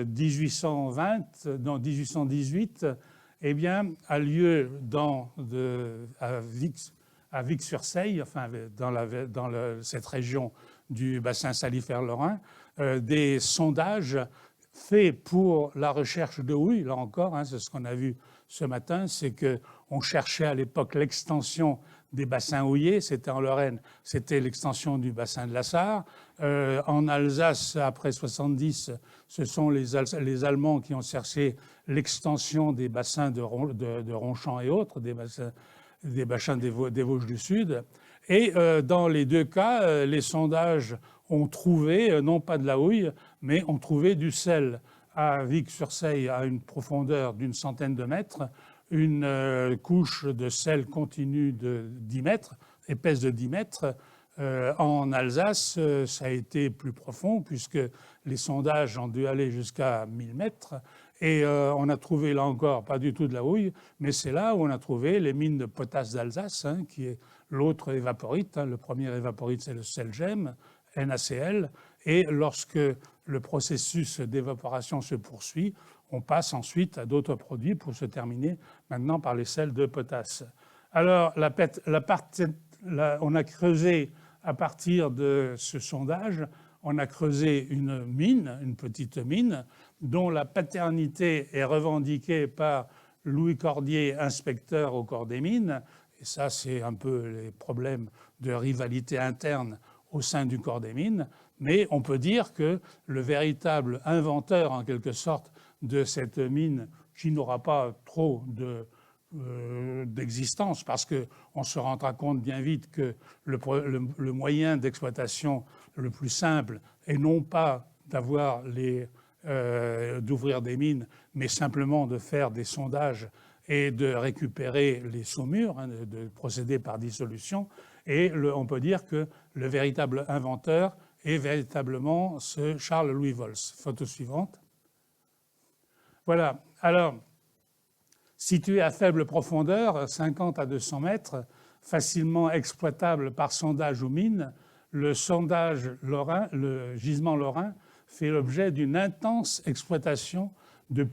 1818, eh bien, a lieu à Vic-sur-Seille, enfin dans cette région du bassin salifère lorrain, des sondages faits pour la recherche de houille. Là encore, c'est ce qu'on a vu ce matin, c'est qu'on cherchait à l'époque l'extension des bassins houillers. C'était en Lorraine, c'était l'extension du bassin de la Sarre. En Alsace, après 70, ce sont les Allemands qui ont cherché l'extension des bassins de Ronchamp et autres, des bassins des Vosges du Sud. Et dans les deux cas, les sondages ont trouvé, non pas de la houille, mais ont trouvé du sel à Vic-sur-Seille à une profondeur d'une centaine de mètres, une couche de sel continue de 10 mètres, épaisse de 10 mètres. En Alsace, ça a été plus profond, puisque les sondages ont dû aller jusqu'à 1000 mètres. Et on a trouvé, là encore, pas du tout de la houille, mais c'est là où on a trouvé les mines de potasse d'Alsace, qui est l'autre évaporite. Le premier évaporite, c'est le sel-gemme, NaCl. Et lorsque le processus d'évaporation se poursuit, on passe ensuite à d'autres produits pour se terminer maintenant par les sels de potasse. Alors, on a creusé, à partir de ce sondage, on a creusé une mine, une petite mine, dont la paternité est revendiquée par Louis Cordier, inspecteur au corps des mines. Et ça, c'est un peu les problèmes de rivalité interne au sein du corps des mines. Mais on peut dire que le véritable inventeur, en quelque sorte, de cette mine qui n'aura pas trop d'existence parce qu'on se rendra compte bien vite que le moyen d'exploitation le plus simple est non pas d'ouvrir des mines, mais simplement de faire des sondages et de récupérer les saumures, hein, de procéder par dissolution. Et on peut dire que le véritable inventeur est véritablement ce Charles Louis Volz. Photo suivante. Voilà. Alors, situé à faible profondeur, 50 à 200 mètres, facilement exploitable par sondage ou mine, le gisement lorrain fait l'objet d'une intense exploitation dès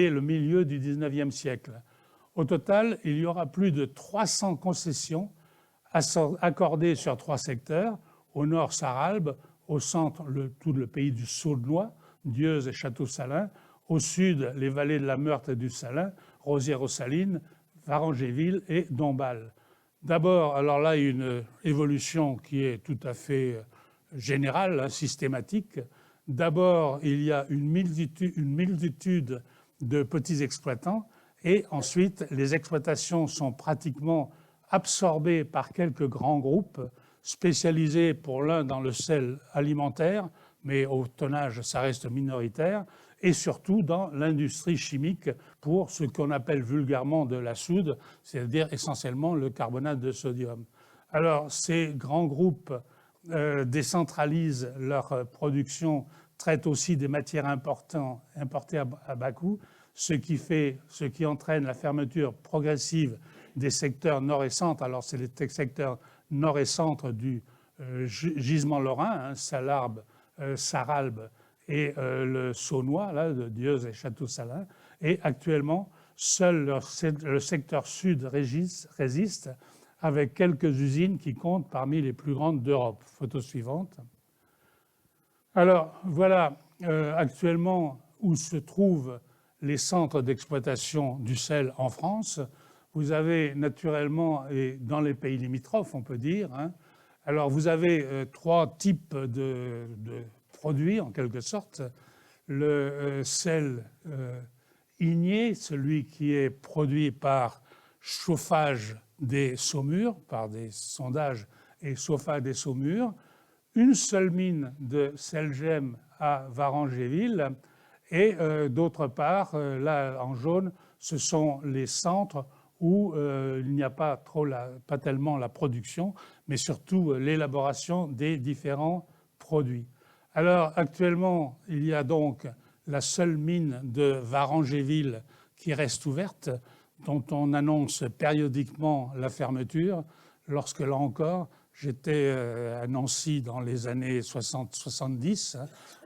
le milieu du XIXe siècle. Au total, il y aura plus de 300 concessions accordées sur 3 secteurs. Au nord, Sarralbe, au centre, tout le pays du Saulnois, Dieuze et Château-Salins, au sud, les vallées de la Meurthe et du Salin, Rosières-aux-Salines, Varangéville et Dombasle. D'abord, alors là, une évolution qui est tout à fait générale, hein, systématique. D'abord, il y a une multitude de petits exploitants et ensuite, les exploitations sont pratiquement absorbées par quelques grands groupes spécialisés pour l'un dans le sel alimentaire, mais au tonnage, ça reste minoritaire, et surtout dans l'industrie chimique pour ce qu'on appelle vulgairement de la soude, c'est-à-dire essentiellement le carbonate de sodium. Alors, ces grands groupes décentralisent leur production, traitent aussi des matières importées à bas coût, ce qui entraîne la fermeture progressive des secteurs nord et centre. Alors, c'est les secteurs nord et centre du gisement lorrain, hein, Salarbe, Sarralbe et le Saulnois, là, de Dieuze et Château-Salins. Et actuellement, seul le secteur sud résiste, avec quelques usines qui comptent parmi les plus grandes d'Europe. Photo suivante. Alors, voilà actuellement où se trouvent les centres d'exploitation du sel en France. Vous avez naturellement, et dans les pays limitrophes, on peut dire, hein, alors vous avez 3 types de produits, en quelque sorte. Le sel igné, celui qui est produit par chauffage des saumures, par des sondages et chauffage des saumures. Une seule mine de sel-gemme à Varangéville. Et d'autre part, là en jaune, ce sont les centres où il n'y a pas tellement la production, mais surtout l'élaboration des différents produits. Alors actuellement, il y a donc la seule mine de Varangéville qui reste ouverte, dont on annonce périodiquement la fermeture. Lorsque, là encore, j'étais à Nancy dans les années 60-70,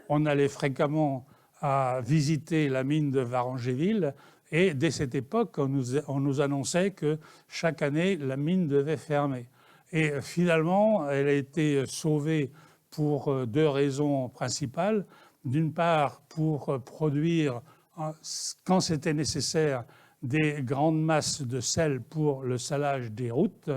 on allait fréquemment à visiter la mine de Varangéville et dès cette époque, on nous annonçait que chaque année, la mine devait fermer. Et finalement, elle a été sauvée pour 2 raisons principales. D'une part, pour produire, quand c'était nécessaire, des grandes masses de sel pour le salage des routes,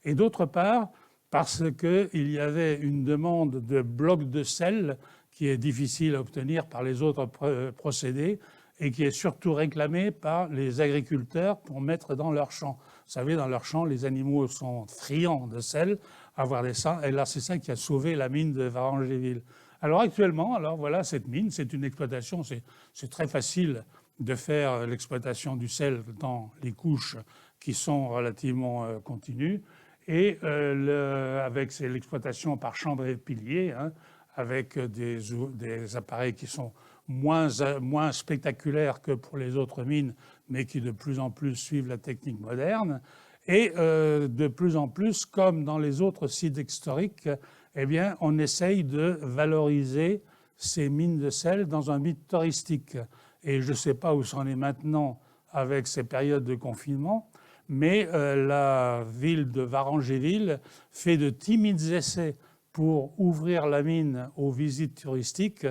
et d'autre part, parce qu'il y avait une demande de blocs de sel qui est difficile à obtenir par les autres procédés et qui est surtout réclamée par les agriculteurs pour mettre dans leurs champs. Vous savez, dans leurs champs, les animaux sont friands de sel, avoir des sangs, et là, c'est ça qui a sauvé la mine de Varangéville. Alors actuellement, alors voilà, cette mine, c'est une exploitation, c'est très facile de faire l'exploitation du sel dans les couches qui sont relativement continues, et avec l'exploitation par chambre et pilier, hein, avec des appareils qui sont moins spectaculaires que pour les autres mines, mais qui de plus en plus suivent la technique moderne. Et de plus en plus, comme dans les autres sites historiques, eh bien, on essaye de valoriser ces mines de sel dans un but touristique. Et je ne sais pas où c'en est maintenant avec ces périodes de confinement, mais la ville de Varangéville fait de timides essais pour ouvrir la mine aux visites touristiques,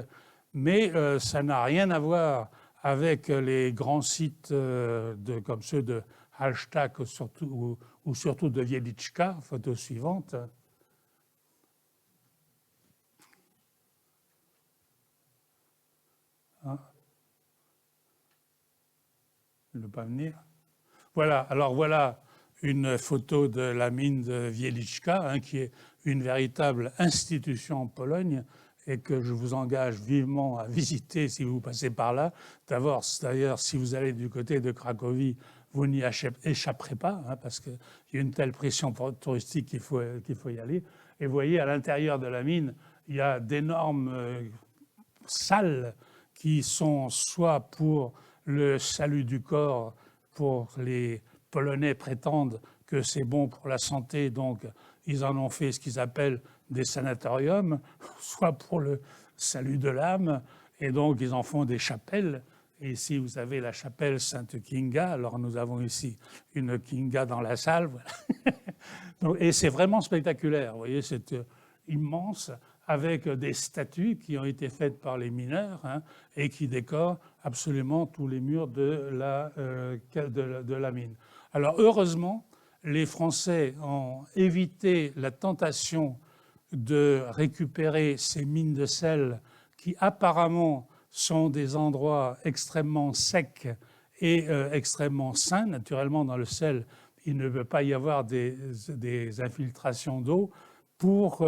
mais ça n'a rien à voir avec les grands sites comme ceux de Hallstatt ou surtout de Wieliczka. Photo suivante. Il ne veut pas venir. Voilà, alors voilà une photo de la mine de Wieliczka, hein, qui est une véritable institution en Pologne et que je vous engage vivement à visiter si vous passez par là. D'ailleurs, si vous allez du côté de Cracovie, vous n'y échapperez pas, hein, parce qu'il y a une telle pression touristique qu'il faut y aller. Et vous voyez, à l'intérieur de la mine, il y a d'énormes salles qui sont soit pour le salut du corps, pour les Polonais prétendent que c'est bon pour la santé, donc ils en ont fait ce qu'ils appellent des sanatoriums, soit pour le salut de l'âme, et donc ils en font des chapelles. Et ici, vous avez la chapelle Sainte Kinga. Alors, nous avons ici une Kinga dans la salle. Voilà. Donc, et c'est vraiment spectaculaire. Vous voyez, c'est immense, avec des statues qui ont été faites par les mineurs, hein, et qui décorent absolument tous les murs de la mine. Alors, heureusement, les Français ont évité la tentation de récupérer ces mines de sel qui apparemment sont des endroits extrêmement secs et extrêmement sains. Naturellement, dans le sel, il ne peut pas y avoir des infiltrations d'eau pour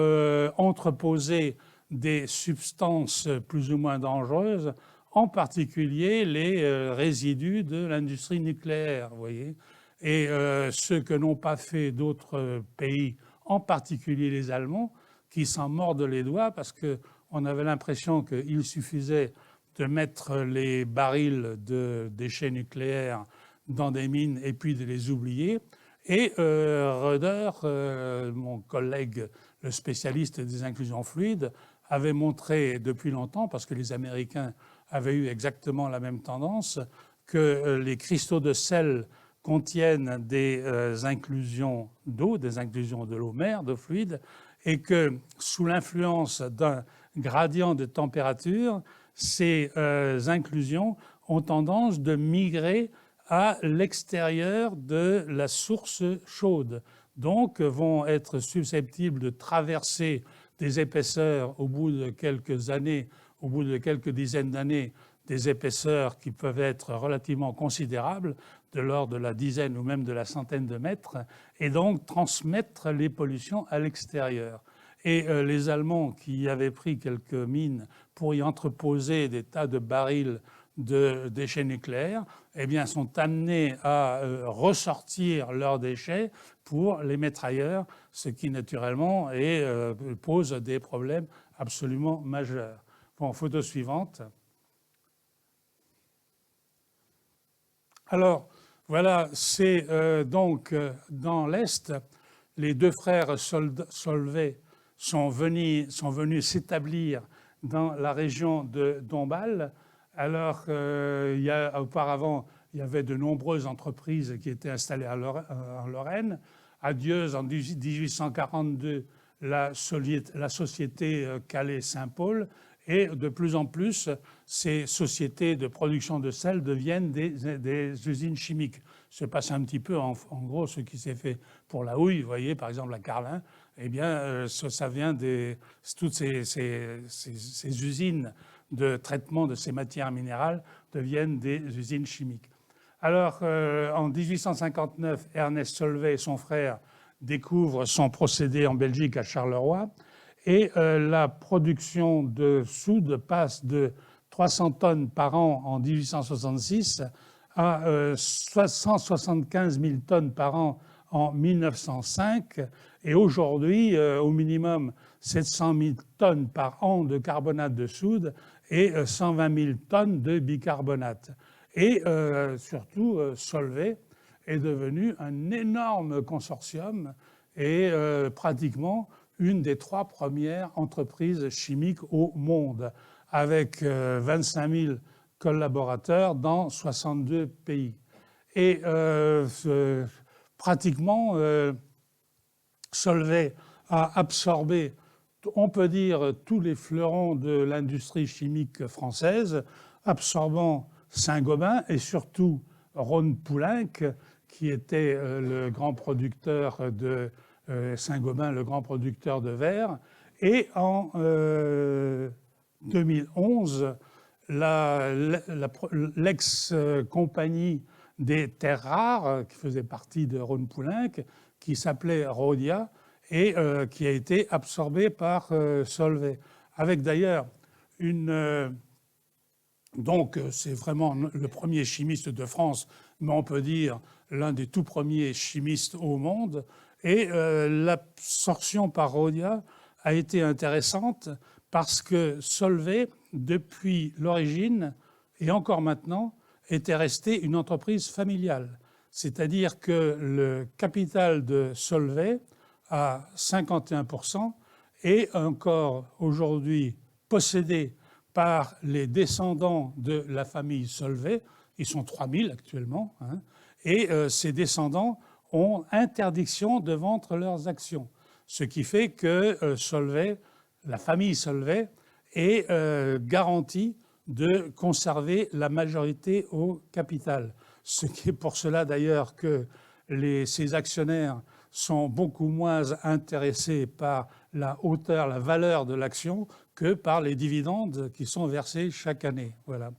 entreposer des substances plus ou moins dangereuses, en particulier les résidus de l'industrie nucléaire, vous voyez. Et ce que n'ont pas fait d'autres pays, en particulier les Allemands, qui s'en mordent les doigts parce qu'on avait l'impression qu'il suffisait de mettre les barils de déchets nucléaires dans des mines et puis de les oublier. Et Röder, mon collègue, le spécialiste des inclusions fluides, avait montré depuis longtemps, parce que les Américains avaient eu exactement la même tendance, que les cristaux de sel contiennent des inclusions d'eau, des inclusions de l'eau-mer, d'eau fluide, et que sous l'influence d'un gradient de température, ces inclusions ont tendance de migrer à l'extérieur de la source chaude, donc vont être susceptibles de traverser des épaisseurs au bout de quelques années, au bout de quelques dizaines d'années, des épaisseurs qui peuvent être relativement considérables, de l'ordre de la dizaine ou même de la centaine de mètres, et donc transmettre les pollutions à l'extérieur. Et les Allemands qui avaient pris quelques mines pour y entreposer des tas de barils de déchets nucléaires, eh bien, sont amenés à ressortir leurs déchets pour les mettre ailleurs, ce qui naturellement pose des problèmes absolument majeurs. Bon, photo suivante. Alors, voilà, c'est donc dans l'Est, les deux frères Solvay sont venus s'établir dans la région de Dombasle. Alors, auparavant, il y avait de nombreuses entreprises qui étaient installées en Lorraine. À Dieuze, en 1842, la société Calais-Saint-Paul. Et de plus en plus, ces sociétés de production de sel deviennent des usines chimiques. Se passe un petit peu, en gros, ce qui s'est fait pour la houille. Vous voyez, par exemple, la Carlin, eh bien, ça vient toutes ces usines de traitement de ces matières minérales deviennent des usines chimiques. Alors, en 1859, Ernest Solvay et son frère découvrent son procédé en Belgique à Charleroi. Et la production de soude passe de 300 tonnes par an en 1866 à 175 000 tonnes par an en 1905. Et aujourd'hui, au minimum, 700 000 tonnes par an de carbonate de soude et 120 000 tonnes de bicarbonate. Et surtout, Solvay est devenu un énorme consortium et pratiquement une des 3 premières entreprises chimiques au monde, avec 25 000 collaborateurs dans 62 pays. Et pratiquement, Solvay a absorbé, on peut dire, tous les fleurons de l'industrie chimique française, absorbant Saint-Gobain et surtout Rhône-Poulenc, qui était le grand producteur de Saint-Gobain, le grand producteur de verre. Et en 2011, l'ex-compagnie des terres rares qui faisaient partie de Rhône-Poulenc, qui s'appelait Rhodia et qui a été absorbée par Solvay. Avec d'ailleurs une... donc c'est vraiment le premier chimiste de France, mais on peut dire l'un des tout premiers chimistes au monde. Et l'absorption par Rhodia a été intéressante parce que Solvay, depuis l'origine et encore maintenant, était resté une entreprise familiale. C'est-à-dire que le capital de Solvay, à 51%, est encore aujourd'hui possédé par les descendants de la famille Solvay. Ils sont 3000 actuellement, hein, et ces descendants ont interdiction de vendre leurs actions. Ce qui fait que Solvay, la famille Solvay, est garantie de conserver la majorité au capital. Ce qui est pour cela d'ailleurs que ces actionnaires sont beaucoup moins intéressés par la hauteur, la valeur de l'action que par les dividendes qui sont versés chaque année. Voilà.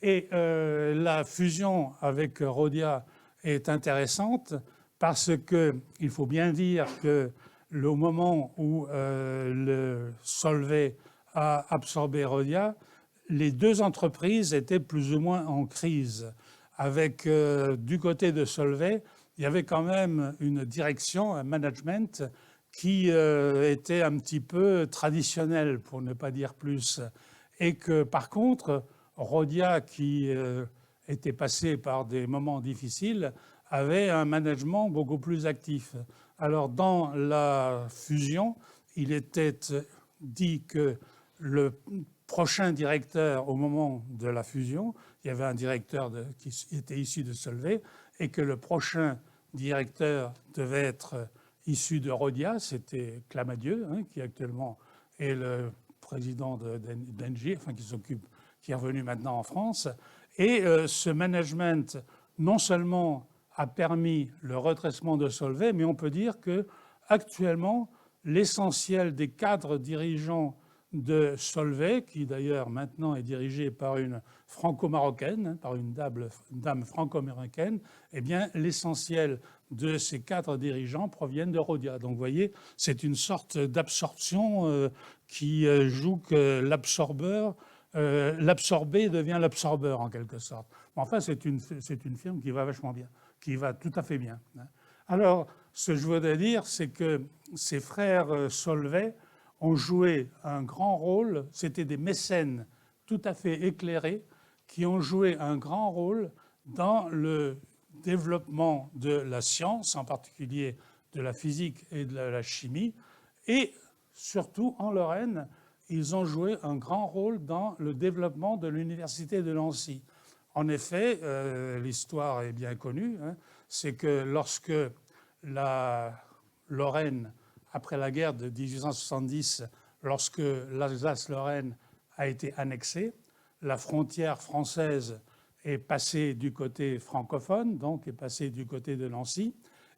Et la fusion avec Rhodia est intéressante parce qu'il faut bien dire que au moment où le Solvay a absorbé Rhodia, les deux entreprises étaient plus ou moins en crise. Avec, du côté de Solvay, il y avait quand même une direction, un management qui était un petit peu traditionnel, pour ne pas dire plus. Et que, par contre, Rhodia, qui était passé par des moments difficiles, avait un management beaucoup plus actif. Alors, dans la fusion, il était dit que le prochain directeur, au moment de la fusion, il y avait un directeur qui était issu de Solvay, et que le prochain directeur devait être issu de Rhodia, c'était Clamadieu, hein, qui actuellement est le président d'Engie, enfin qui est revenu maintenant en France. Et ce management, non seulement a permis le redressement de Solvay, mais on peut dire que actuellement, l'essentiel des cadres dirigeants de Solvay, qui d'ailleurs maintenant est dirigé par une franco-marocaine, par une dame franco-américaine, eh bien l'essentiel de ces cadres dirigeants proviennent de Rhodia. Donc vous voyez, c'est une sorte d'absorption qui joue que l'absorbé devient l'absorbeur en quelque sorte. Mais enfin, c'est une firme qui va vachement bien, qui va tout à fait bien. Alors, ce que je voudrais dire, c'est que ces frères Solvay ont joué un grand rôle, c'était des mécènes tout à fait éclairés, qui ont joué un grand rôle dans le développement de la science, en particulier de la physique et de la chimie, et surtout en Lorraine, ils ont joué un grand rôle dans le développement de l'université de Nancy. En effet, l'histoire est bien connue, hein, c'est que lorsque la Lorraine, après la guerre de 1870, lorsque l'Alsace-Lorraine a été annexée, la frontière française est passée du côté francophone, donc est passée du côté de Nancy,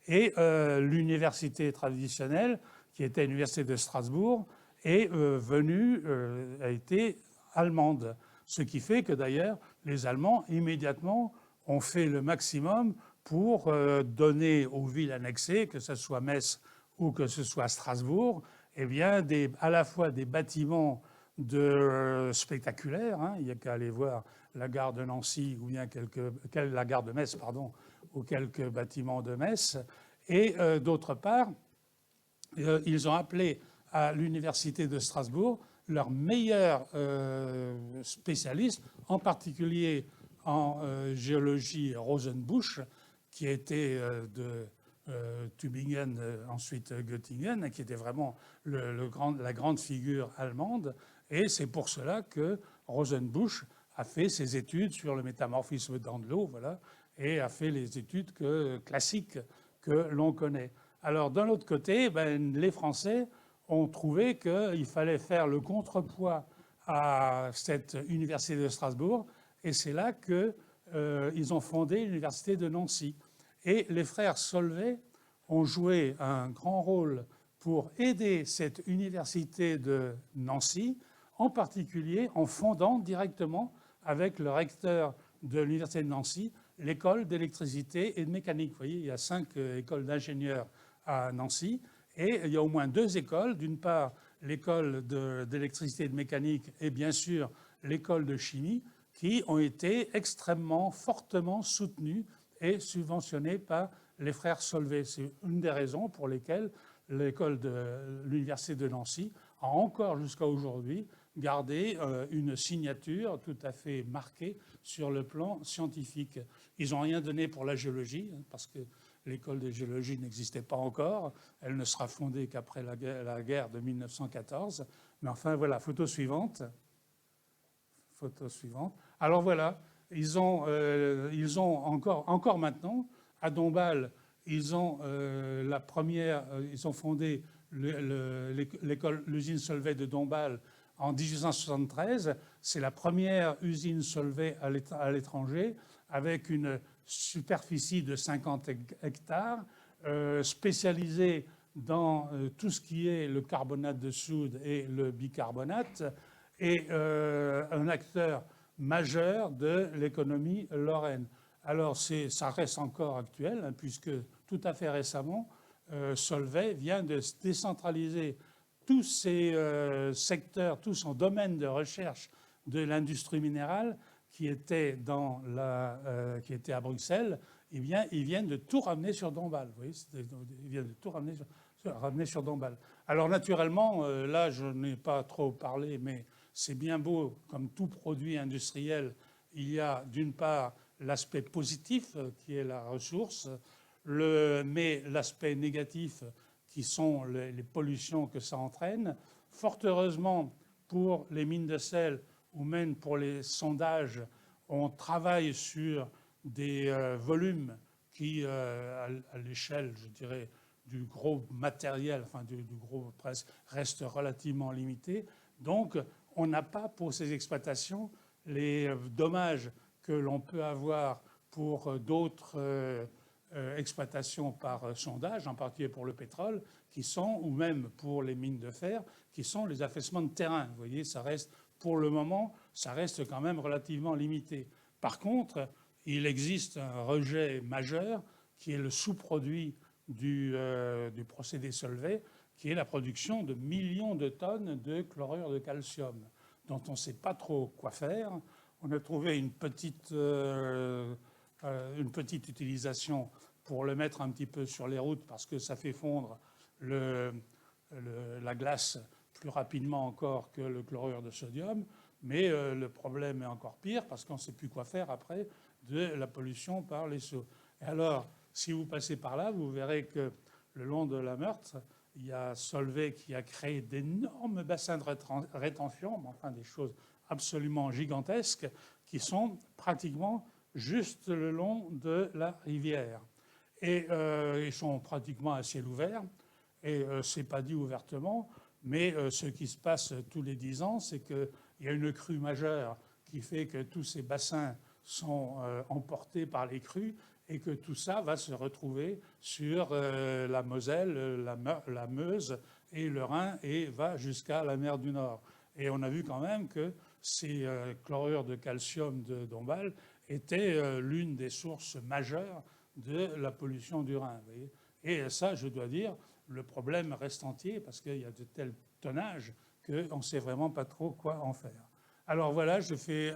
et l'université traditionnelle, qui était l'université de Strasbourg, est a été allemande. Ce qui fait que d'ailleurs, les Allemands, immédiatement, ont fait le maximum pour donner aux villes annexées, que ce soit Metz ou que ce soit Strasbourg, eh bien, à la fois des bâtiments spectaculaires, hein, il n'y a qu'à aller voir la gare de Nancy ou bien la gare de Metz, pardon, ou quelques bâtiments de Metz, et d'autre part, ils ont appelé à l'université de Strasbourg leurs meilleurs spécialistes, en particulier en géologie Rosenbusch, qui était de Tübingen, ensuite Göttingen, qui était vraiment la grande figure allemande. Et c'est pour cela que Rosenbusch a fait ses études sur le métamorphisme dans de l'eau, voilà, et a fait les études classiques que l'on connaît. Alors, d'un autre côté, les Français ont trouvé qu'il fallait faire le contrepoids à cette université de Strasbourg, et c'est là qu'ils ont fondé l'université de Nancy. Et les frères Solvay ont joué un grand rôle pour aider cette université de Nancy, en particulier en fondant directement avec le recteur de l'université de Nancy l'école d'électricité et de mécanique. Vous voyez, il y a 5 écoles d'ingénieurs à Nancy, et il y a au moins 2 écoles. D'une part, l'école d'électricité et de mécanique et bien sûr l'école de chimie, qui ont été extrêmement fortement soutenues et subventionnées par les frères Solvay. C'est une des raisons pour lesquelles l'école de l'université de Nancy a encore jusqu'à aujourd'hui gardé une signature tout à fait marquée sur le plan scientifique. Ils n'ont rien donné pour la géologie, parce que l'école de géologie n'existait pas encore. Elle ne sera fondée qu'après la guerre de 1914. Mais enfin, voilà, photo suivante. Photo suivante. Alors voilà, ils ont encore maintenant, à Dombasle, ils ont ils ont fondé l'usine Solvay de Dombasle en 1873. C'est la première usine Solvay à l'étranger, avec une superficie de 50 hectares, spécialisée dans tout ce qui est le carbonate de soude et le bicarbonate, et un acteur majeur de l'économie lorraine. Alors ça reste encore actuel, hein, puisque tout à fait récemment, Solvay vient de décentraliser tous ses secteurs, tout son domaine de recherche de l'industrie minérale qui était, qui était à Bruxelles. Eh bien, ils viennent de tout ramener sur Dombasle. Vous voyez, ils viennent de tout ramener sur Dombasle. Alors naturellement, là, je n'ai pas trop parlé, mais c'est bien beau, comme tout produit industriel, il y a d'une part l'aspect positif qui est la ressource, mais l'aspect négatif qui sont les pollutions que ça entraîne. Fort heureusement, pour les mines de sel ou même pour les sondages, on travaille sur des volumes qui, à l'échelle, je dirais, du gros matériel, enfin du gros presse, restent relativement limités. Donc, on n'a pas pour ces exploitations les dommages que l'on peut avoir pour d'autres exploitations par sondage, en particulier pour le pétrole, qui sont, ou même pour les mines de fer, qui sont les affaissements de terrain. Vous voyez, ça reste, pour le moment, ça reste quand même relativement limité. Par contre, il existe un rejet majeur qui est le sous-produit du procédé Solvay, qui est la production de millions de tonnes de chlorure de calcium, dont on ne sait pas trop quoi faire. On a trouvé une petite utilisation pour le mettre un petit peu sur les routes, parce que ça fait fondre la glace plus rapidement encore que le chlorure de sodium. Mais le problème est encore pire, parce qu'on ne sait plus quoi faire après de la pollution par les seaux. Et alors, si vous passez par là, vous verrez que le long de la Meurthe, il y a Solvay qui a créé d'énormes bassins de rétention, enfin des choses absolument gigantesques, qui sont pratiquement juste le long de la rivière. Et ils sont pratiquement à ciel ouvert, et ce n'est pas dit ouvertement, mais ce qui se passe tous les 10 ans, c'est qu'il y a une crue majeure qui fait que tous ces bassins sont emportés par les crues, et que tout ça va se retrouver sur la Moselle, la Meuse et le Rhin, et va jusqu'à la mer du Nord. Et on a vu quand même que ces chlorures de calcium de Dombasle étaient l'une des sources majeures de la pollution du Rhin. Vous voyez. Et ça, je dois dire, le problème reste entier, parce qu'il y a de tels tonnages qu'on ne sait vraiment pas trop quoi en faire. Alors voilà, je fais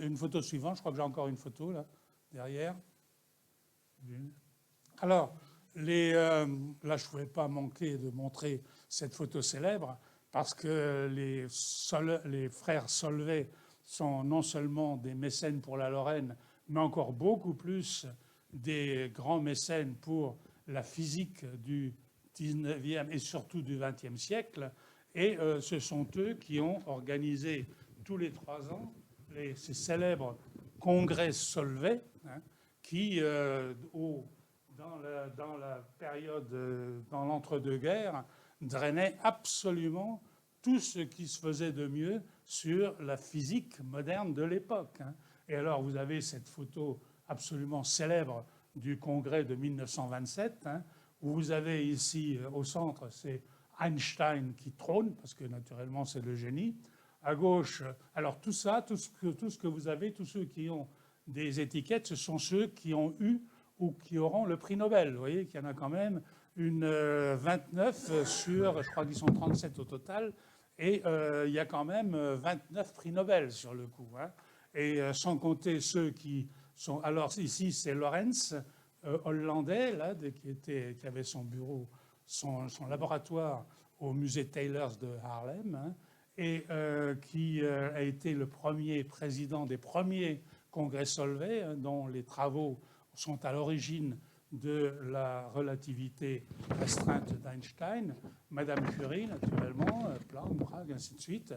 une photo suivante. Je crois que j'ai encore une photo là, derrière. Alors, là, je ne pouvais pas manquer de montrer cette photo célèbre, parce que les frères Solvay sont non seulement des mécènes pour la Lorraine, mais encore beaucoup plus des grands mécènes pour la physique du 19e et surtout du 20e siècle. Et ce sont eux qui ont organisé tous les 3 ans ces célèbres congrès Solvay, hein, qui, dans la période, dans l'entre-deux-guerres, drainait absolument tout ce qui se faisait de mieux sur la physique moderne de l'époque. Hein. Et alors, vous avez cette photo absolument célèbre du congrès de 1927, hein, où vous avez ici, au centre, c'est Einstein qui trône, parce que naturellement, c'est le génie. À gauche, alors tout ça, tout ce que vous avez, tous ceux qui ont des étiquettes, ce sont ceux qui ont eu ou qui auront le prix Nobel. Vous voyez qu'il y en a quand même 29 sur, je crois qu'ils sont 37 au total, et il y a quand même 29 prix Nobel sur le coup. Hein. Et sans compter ceux qui sont... Alors ici, c'est Lawrence, hollandais, là, qui avait son bureau, son laboratoire au musée Taylors de Haarlem, hein, et qui a été le premier président des premiers congrès Solvay, hein, dont les travaux sont à l'origine de la relativité restreinte d'Einstein, Madame Curie, naturellement, Planck, Bragg, ainsi de suite.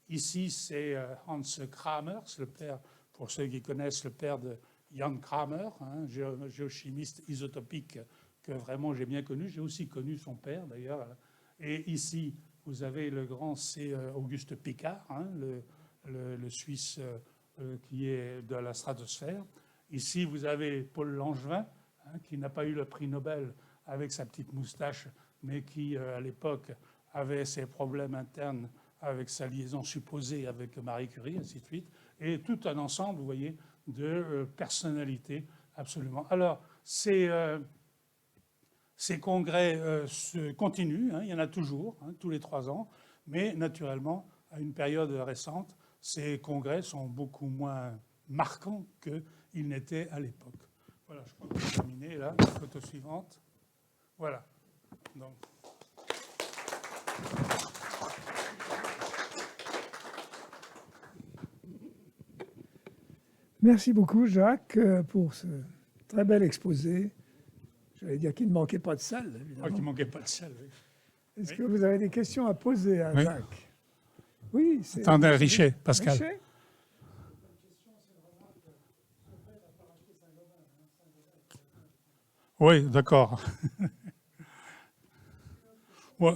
Ici, c'est Hans Kramers, le père, pour ceux qui connaissent, le père de Jan Kramer, hein, géochimiste isotopique que vraiment j'ai bien connu. J'ai aussi connu son père, d'ailleurs. Et ici, vous avez le grand, c'est Auguste Piccard, hein, le Suisse qui est de la stratosphère. Ici, vous avez Paul Langevin, hein, qui n'a pas eu le prix Nobel avec sa petite moustache, mais qui, à l'époque, avait ses problèmes internes avec sa liaison supposée avec Marie Curie, ainsi de suite. Et tout un ensemble, vous voyez, de personnalités, absolument. Alors, ces congrès se continuent, hein, il y en a toujours, hein, tous les 3 ans, mais naturellement, à une période récente, ces congrès sont beaucoup moins marquants qu'ils n'étaient à l'époque. Voilà, je crois que c'est terminé, là, la photo suivante. Voilà. Donc. Merci beaucoup, Jacques, pour ce très bel exposé. J'allais dire qu'il ne manquait pas de salle, évidemment. Qu'il ne manquait pas de salle, oui. Est-ce que vous avez des questions à poser à Jacques? Oui, c'est... Attendez, Richet, Pascal. Richet? Oui, d'accord. Ouais.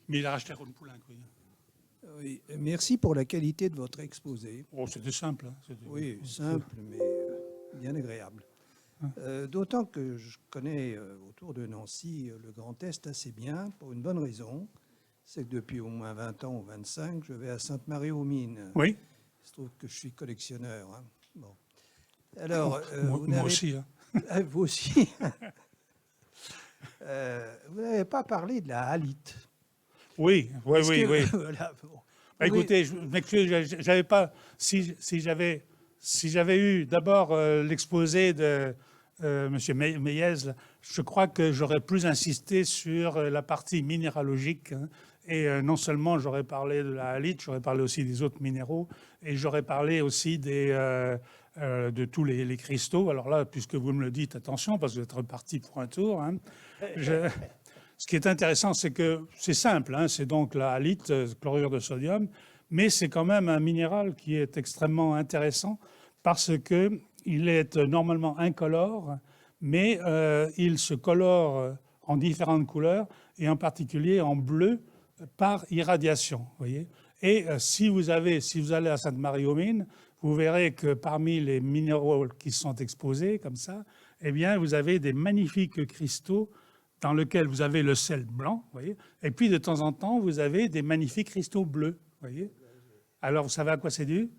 Mais il a racheté Ron Poulenc, oui. Oui, merci pour la qualité de votre exposé. Oh, c'était simple. Hein. Oui, simple, mais bien agréable. D'autant que je connais autour de Nancy le Grand Est assez bien, pour une bonne raison. C'est que depuis au moins 20 ans ou 25, je vais à Sainte-Marie-aux-Mines. Oui. Il se trouve que je suis collectionneur. Hein. Bon. Alors, moi aussi. Hein. Vous aussi. Vous n'avez pas parlé de la halite. Oui. Voilà, bon. Bah, écoutez, je m'excuse, j'avais pas. Si j'avais eu d'abord l'exposé de M. Méliès, je crois que j'aurais plus insisté sur la partie minéralogique. Hein, et non seulement j'aurais parlé de la halite, j'aurais parlé aussi des autres minéraux, et j'aurais parlé aussi de tous les cristaux. Alors là, puisque vous me le dites, attention, parce que vous êtes reparti pour un tour. Hein, ce qui est intéressant, c'est que c'est simple, hein, c'est donc la halite, chlorure de sodium, mais c'est quand même un minéral qui est extrêmement intéressant parce qu'il est normalement incolore, mais il se colore en différentes couleurs et en particulier en bleu par irradiation. Voyez. Et si vous allez à Sainte-Marie-aux-Mines, vous verrez que parmi les minéraux qui sont exposés comme ça, eh bien, vous avez des magnifiques cristaux dans lequel vous avez le sel blanc, voyez, et puis de temps en temps, vous avez des magnifiques cristaux bleus. Voyez. Alors, vous savez à quoi c'est dû?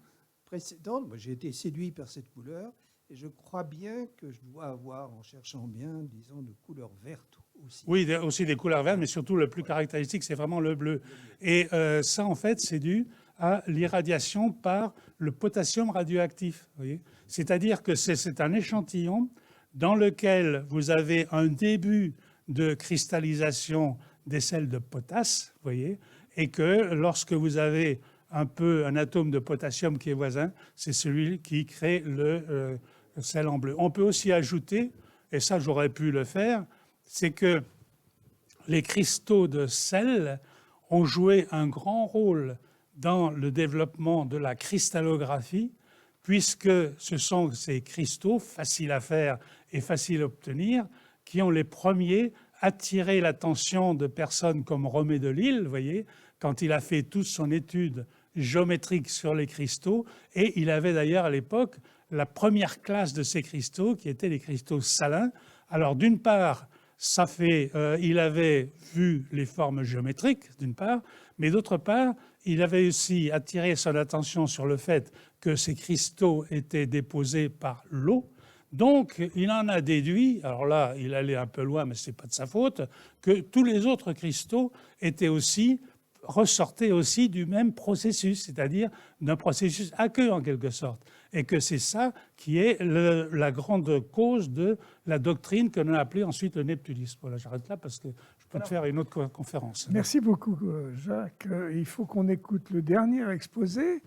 Précédente, moi, j'ai été séduit par cette couleur, et je crois bien que je dois avoir, en cherchant bien, disons, de couleurs vertes aussi. Oui, aussi des couleurs vertes, mais surtout le plus caractéristique, c'est vraiment le bleu. Et ça, en fait, c'est dû à l'irradiation par le potassium radioactif. Voyez. C'est-à-dire que c'est un échantillon dans lequel vous avez un début de cristallisation des sels de potasse, voyez, et que lorsque vous avez un atome de potassium qui est voisin, c'est celui qui crée le sel en bleu. On peut aussi ajouter, et ça j'aurais pu le faire, c'est que les cristaux de sel ont joué un grand rôle dans le développement de la cristallographie, puisque ce sont ces cristaux, faciles à faire et faciles à obtenir, qui ont les premiers attiré l'attention de personnes comme Romée de Lille, vous voyez, quand il a fait toute son étude géométrique sur les cristaux. Et il avait d'ailleurs à l'époque la première classe de ces cristaux, qui étaient les cristaux salins. Alors d'une part, il avait vu les formes géométriques, d'une part, mais d'autre part, il avait aussi attiré son attention sur le fait que ces cristaux étaient déposés par l'eau. Donc, il en a déduit, alors là, il allait un peu loin, mais ce n'est pas de sa faute, que tous les autres cristaux ressortaient aussi du même processus, c'est-à-dire d'un processus aqueux en quelque sorte. Et que c'est ça qui est la grande cause de la doctrine que l'on a appelée ensuite le neptunisme. Voilà, j'arrête là parce que je peux te faire une autre conférence. Merci beaucoup, Jacques. Il faut qu'on écoute le dernier exposé.